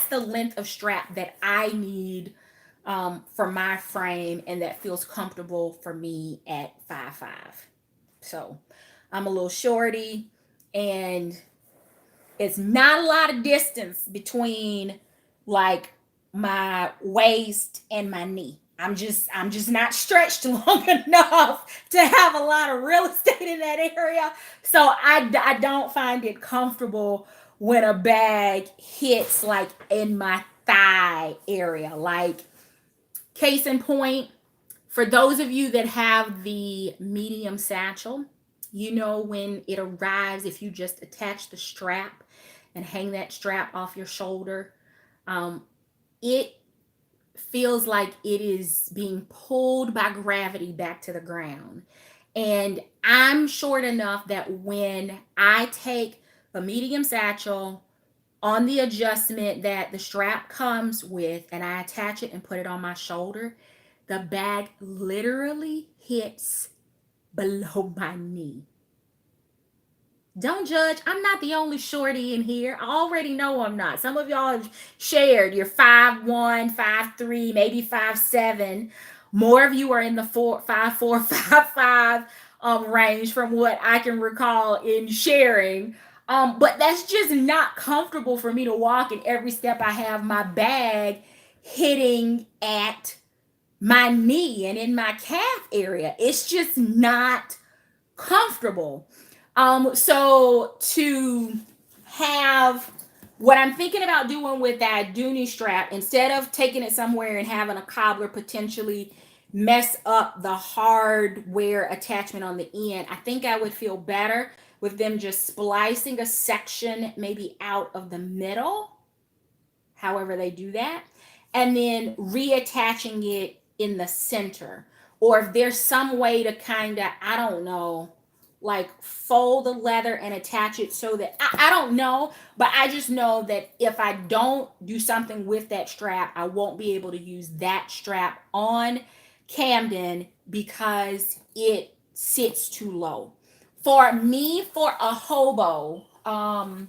the length of strap that I need for my frame, and that feels comfortable for me at 5'5". So I'm a little shorty, and it's not a lot of distance between like my waist and my knee. I'm just not stretched long enough to have a lot of real estate in that area. So I don't find it comfortable when a bag hits like in my thigh area. Like, case in point, for those of you that have the medium satchel, you know when it arrives, if you just attach the strap and hang that strap off your shoulder, it feels like it is being pulled by gravity back to the ground. And I'm short enough that when I take a medium satchel on the adjustment that the strap comes with and I attach it and put it on my shoulder, the bag literally hits below my knee. Don't judge. I'm not the only shorty in here. I already know I'm not. Some of y'all have shared you're 5'1", 5'3", maybe 5'7". More of you are in the 5'4", 5'5" range from what I can recall in sharing. But that's just not comfortable for me to walk, and every step I have my bag hitting at my knee and in my calf area. It's just not comfortable. So to have what I'm thinking about doing with that Dooney strap, instead of taking it somewhere and having a cobbler potentially mess up the hardware attachment on the end, I think I would feel better with them just splicing a section maybe out of the middle, however they do that, and then reattaching it in the center. Or if there's some way to kind of, I don't know, like fold the leather and attach it so that I don't know, but I just know that if I don't do something with that strap, I won't be able to use that strap on Camden because it sits too low. For me, for a hobo, I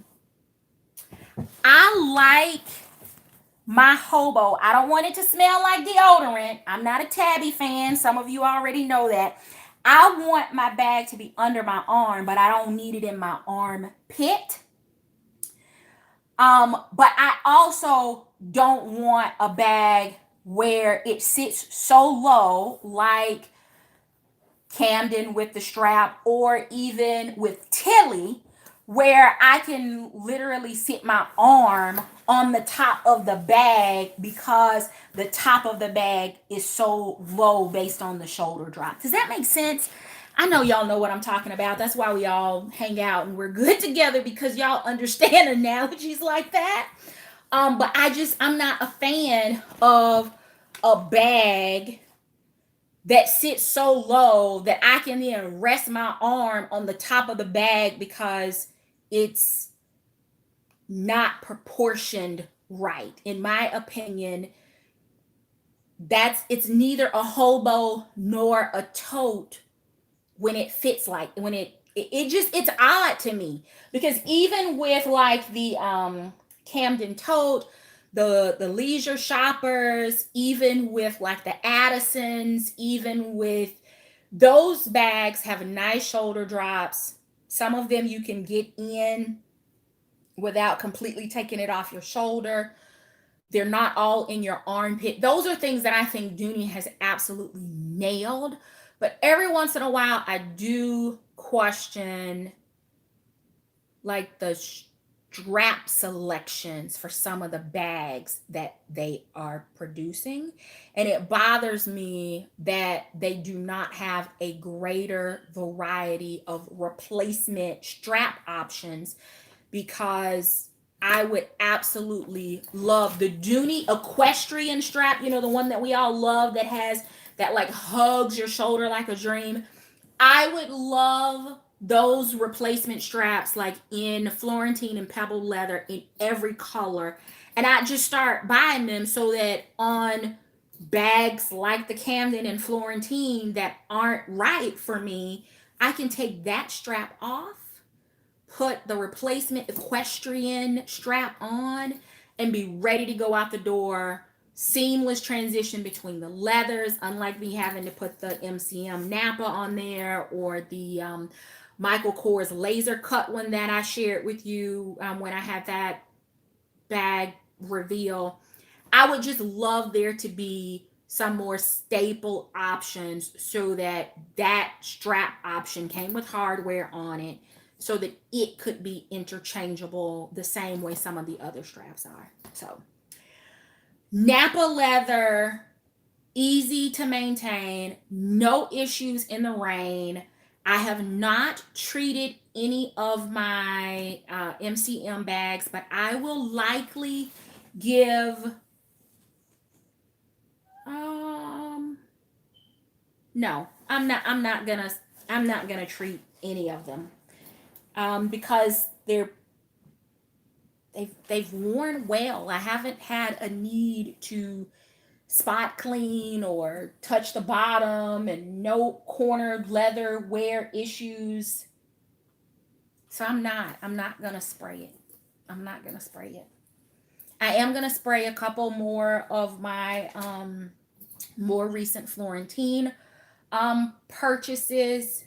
like my hobo. I don't want it to smell like deodorant. I'm not a Tabby fan. Some of you already know that. I want my bag to be under my arm, but I don't need it in my armpit. But I also don't want a bag where it sits so low, like Camden with the strap, or even with Tilly, where I can literally sit my arm on the top of the bag because the top of the bag is so low based on the shoulder drop. Does that make sense? I know y'all know what I'm talking about. That's why we all hang out and we're good together, because y'all understand analogies like that. But I'm not a fan of a bag that sits so low that I can then rest my arm on the top of the bag because it's not proportioned right. In my opinion, it's neither a hobo nor a tote when it fits like when it just it's odd to me, because even with like the Camden tote, the leisure shoppers, even with like the Addisons, even with those bags have nice shoulder drops. Some of them you can get in without completely taking it off your shoulder. They're not all in your armpit. Those are things that I think Dooney has absolutely nailed. But every once in a while, I do question like the strap selections for some of the bags that they are producing. And it bothers me that they do not have a greater variety of replacement strap options, because I would absolutely love the Dooney equestrian strap, you know, the one that we all love that has that like hugs your shoulder like a dream. I would love those replacement straps like in Florentine and pebble leather in every color. And I just start buying them so that on bags like the Camden and Florentine that aren't right for me, I can take that strap off, put the replacement equestrian strap on, and be ready to go out the door. Seamless transition between the leathers, unlike me having to put the MCM Napa on there or the Michael Kors laser cut one that I shared with you when I had that bag reveal. I would just love there to be some more staple options so that that strap option came with hardware on it, so that it could be interchangeable the same way some of the other straps are. So Napa leather, easy to maintain, no issues in the rain. I have not treated any of my MCM bags, but I will likely give no, I'm not gonna treat any of them because they've worn well. I haven't had a need to spot clean or touch the bottom, and no cornered leather wear issues. So I'm not gonna spray it. I'm not gonna spray it. I am gonna spray a couple more of my more recent Florentine purchases.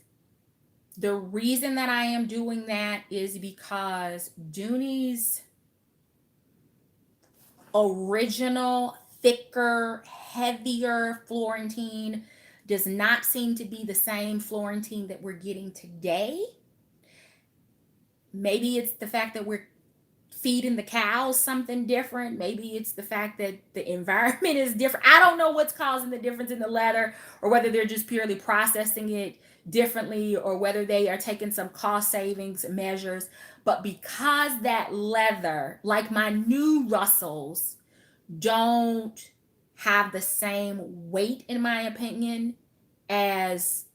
The reason that I am doing that is because Dooney's original, thicker, heavier Florentine does not seem to be the same Florentine that we're getting today. Maybe it's the fact that we're feeding the cows something different. Maybe it's the fact that the environment is different. I don't know what's causing the difference in the leather, or whether they're just purely processing it differently, or whether they are taking some cost savings measures. But because that leather, like my new Russells, don't have the same weight, in my opinion, as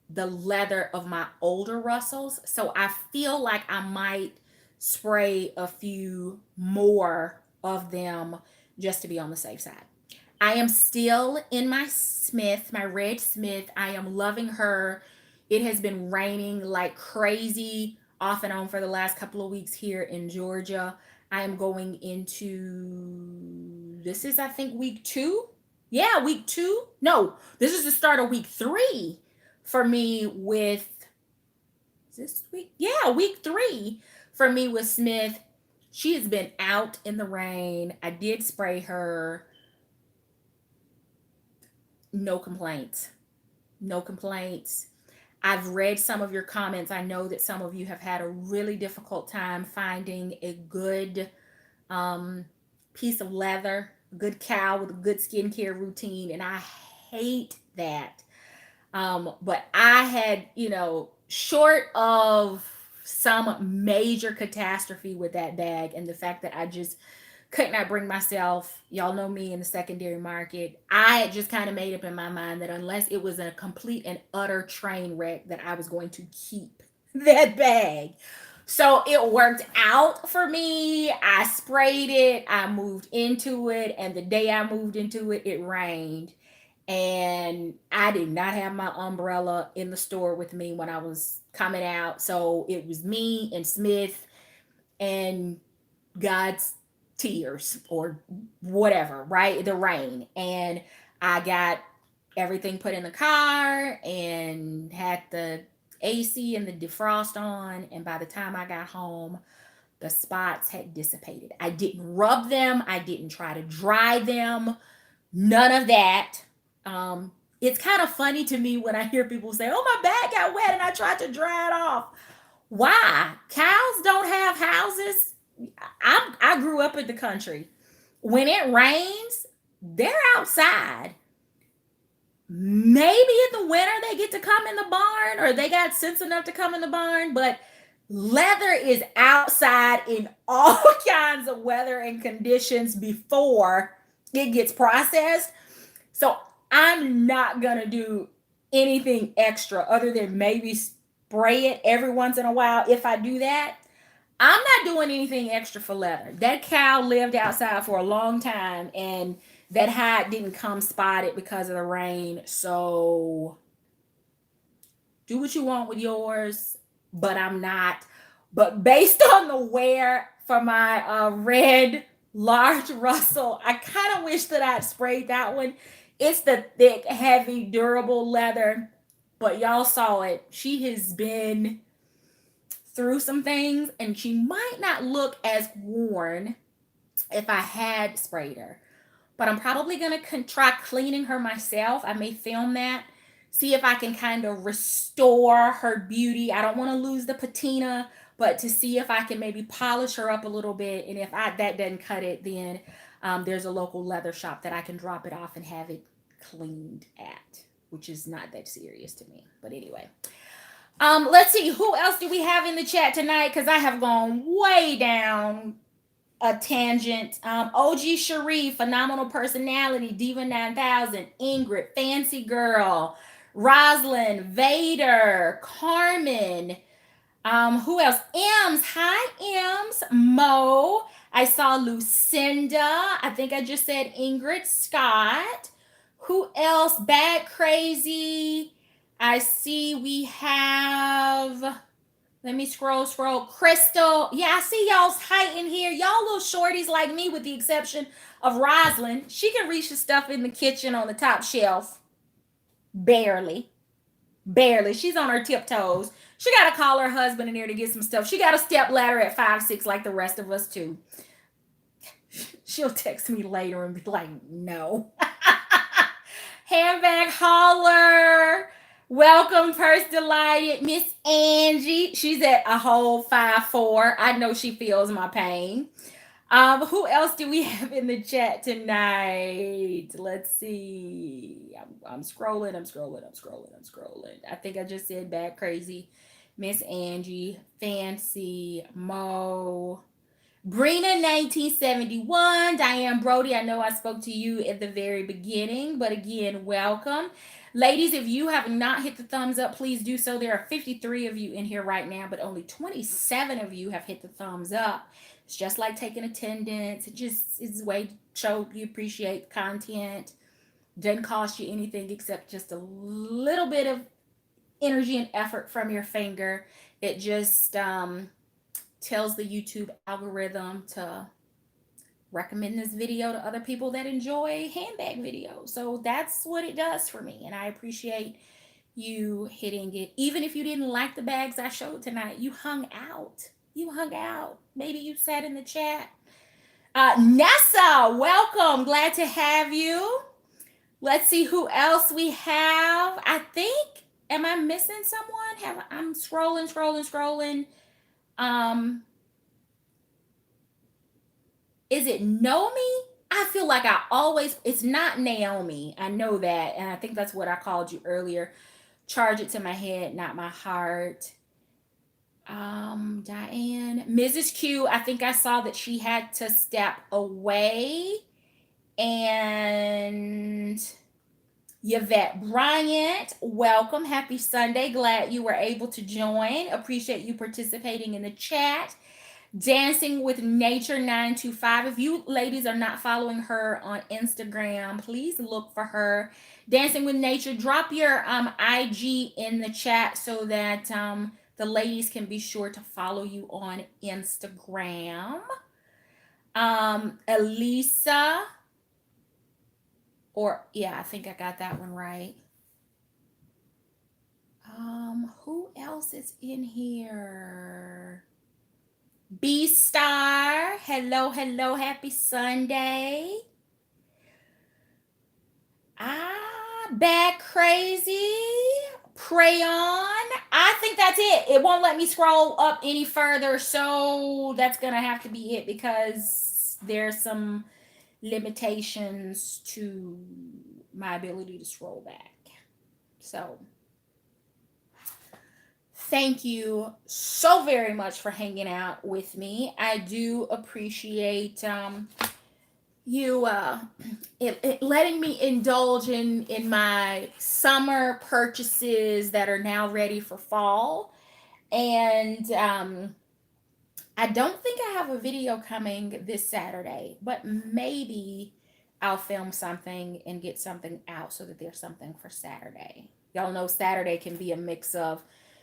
the leather of my older Russells. So I feel like I might spray a few more of them just to be on the safe side. I am still in my Smith, my red Smith. I am loving her. It has been raining like crazy off and on for the last couple of weeks here in Georgia. I am going into, this is, I think, week 2. Yeah, week 2. No, this is the start of week 3 for me with, is this week? Yeah, week 3 for me with Smith. She has been out in the rain. I did spray her. No complaints. No complaints. I've read some of your comments. I know that some of you have had a really difficult time finding a good piece of leather, a good cow with a good skincare routine, and I hate that. But I had, short of some major catastrophe with that bag, and the fact that I just could not bring myself, y'all know me in the secondary market, I had just kind of made up in my mind that unless it was a complete and utter train wreck, that I was going to keep that bag. So it worked out for me. I sprayed it, I moved into it, and the day I moved into it, it rained. And I did not have my umbrella in the store with me when I was coming out. So it was me and Smith and God's tears or whatever, right? The rain. And I got everything put in the car and had the AC and the defrost on. And by the time I got home, the spots had dissipated. I didn't rub them. I didn't try to dry them. None of that. It's kind of funny to me when I hear people say, "Oh, my bag got wet and I tried to dry it off." Why? Cows don't have houses. I grew up in the country. When it rains, they're outside. Maybe in the winter they get to come in the barn, or they got sense enough to come in the barn, but leather is outside in all kinds of weather and conditions before it gets processed. So I'm not going to do anything extra other than maybe spray it every once in a while. If I do that, I'm not doing anything extra for leather. That cow lived outside for a long time, and that hide didn't come spotted because of the rain. So do what you want with yours, but I'm not. But based on the wear for my red large Russell, I kind of wish that I'd sprayed that one. It's the thick, heavy, durable leather, but y'all saw it. She has been through some things, and she might not look as worn if I had sprayed her. But I'm probably going to try cleaning her myself. I may film that, see if I can kind of restore her beauty. I don't want to lose the patina, but to see if I can maybe polish her up a little bit. And if that doesn't cut it, then there's a local leather shop that I can drop it off and have it cleaned at, which is not that serious to me. But anyway. Let's see, who else do we have in the chat tonight? Because I have gone way down a tangent. OG Cherie, phenomenal personality, Diva 9000, Ingrid, Fancy Girl, Roslyn, Vader, Carmen. Who else? Ems, hi Ems, Mo. I saw Lucinda. I think I just said Ingrid, Scott. Who else? Bad Crazy. I see we have, let me scroll. Crystal. Yeah, I see y'all's height in here. Y'all little shorties like me, with the exception of Rosalind. She can reach the stuff in the kitchen on the top shelf. Barely. She's on her tiptoes. She got to call her husband in there to get some stuff. She got a step ladder at 5'6" like the rest of us too. She'll text me later and be like, no. Handbag hauler. Welcome, Purse Delighted. Miss Angie. She's at a whole 5'4". I know she feels my pain. Who else do we have in the chat tonight? Let's see. I'm scrolling. I think I just said Bad Crazy. Miss Angie. Fancy. Mo. Brina 1971, Diane Brody. I know I spoke to you at the very beginning, but again, welcome. Ladies, if you have not hit the thumbs up, please do so. There are 53 of you in here right now, but only 27 of you have hit the thumbs up. It's just like taking attendance. It's a way to show you appreciate the content. Doesn't cost you anything except just a little bit of energy and effort from your finger. It just tells the YouTube algorithm to recommend this video to other people that enjoy handbag videos. So that's what it does for me, and I appreciate you hitting it. Even if you didn't like the bags I showed tonight, you hung out. Maybe you sat in the chat. Nessa, welcome. Glad to have you. Let's see who else we have. I think, am I missing someone? I'm scrolling. Is it Nomi? I feel like it's not Naomi. I know that. And I think that's what I called you earlier. Charge it to my head, not my heart. Diane. Mrs. Q, I think I saw that she had to step away. And Yvette Bryant, welcome. Happy Sunday. Glad you were able to join. Appreciate you participating in the chat. Dancing with Nature 925. If you ladies are not following her on Instagram, please look for her. Dancing with Nature. Drop your IG in the chat so that the ladies can be sure to follow you on Instagram. Elisa. I think I got that one right. Who else is in here? B Star, hello, hello, happy Sunday. Bad Crazy, Pray On. I think that's it. It won't let me scroll up any further, so that's gonna have to be it because there's some limitations to my ability to scroll back. So thank you so very much for hanging out with me. I do appreciate you letting me indulge in my summer purchases that are now ready for fall. And I don't think I have a video coming this Saturday, but maybe I'll film something and get something out so that there's something for Saturday. Y'all know Saturday can be a mix of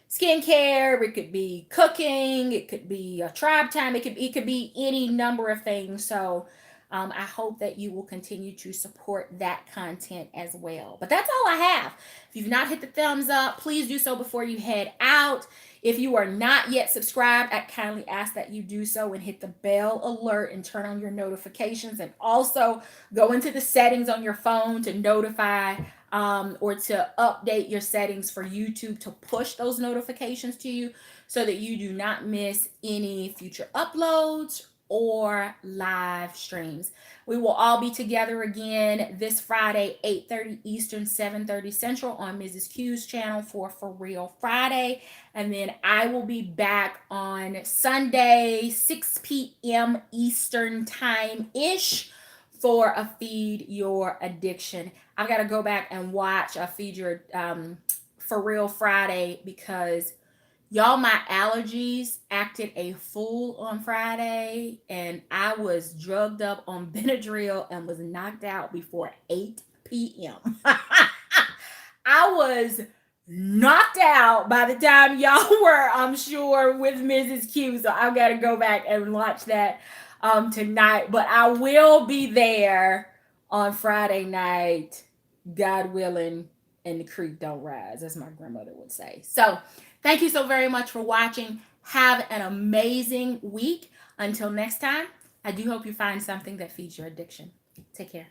skincare, it could be cooking, it could be a tribe time, it could be any number of things. So I hope that you will continue to support that content as well. But that's all I have. If you've not hit the thumbs up, please do so before you head out. If you are not yet subscribed, I kindly ask that you do so and hit the bell alert and turn on your notifications, and also go into the settings on your phone to notify or to update your settings for YouTube to push those notifications to you so that you do not miss any future uploads or live streams. We will all be together again this Friday, 8:30 Eastern, 7:30 Central on Mrs. Q's channel for Real Friday. And then I will be back on Sunday, 6 p.m. Eastern time-ish for a Feed Your Addiction. I've got to go back and watch a Feed Your For Real Friday because y'all, my allergies acted a fool on Friday, and I was drugged up on Benadryl and was knocked out before 8 p.m. I was knocked out by the time y'all were, I'm sure, with Mrs. Q. So I've got to go back and watch that tonight. But I will be there on Friday night, God willing, and the creek don't rise, as my grandmother would say. So thank you so very much for watching. Have an amazing week. Until next time, I do hope you find something that feeds your addiction. Take care.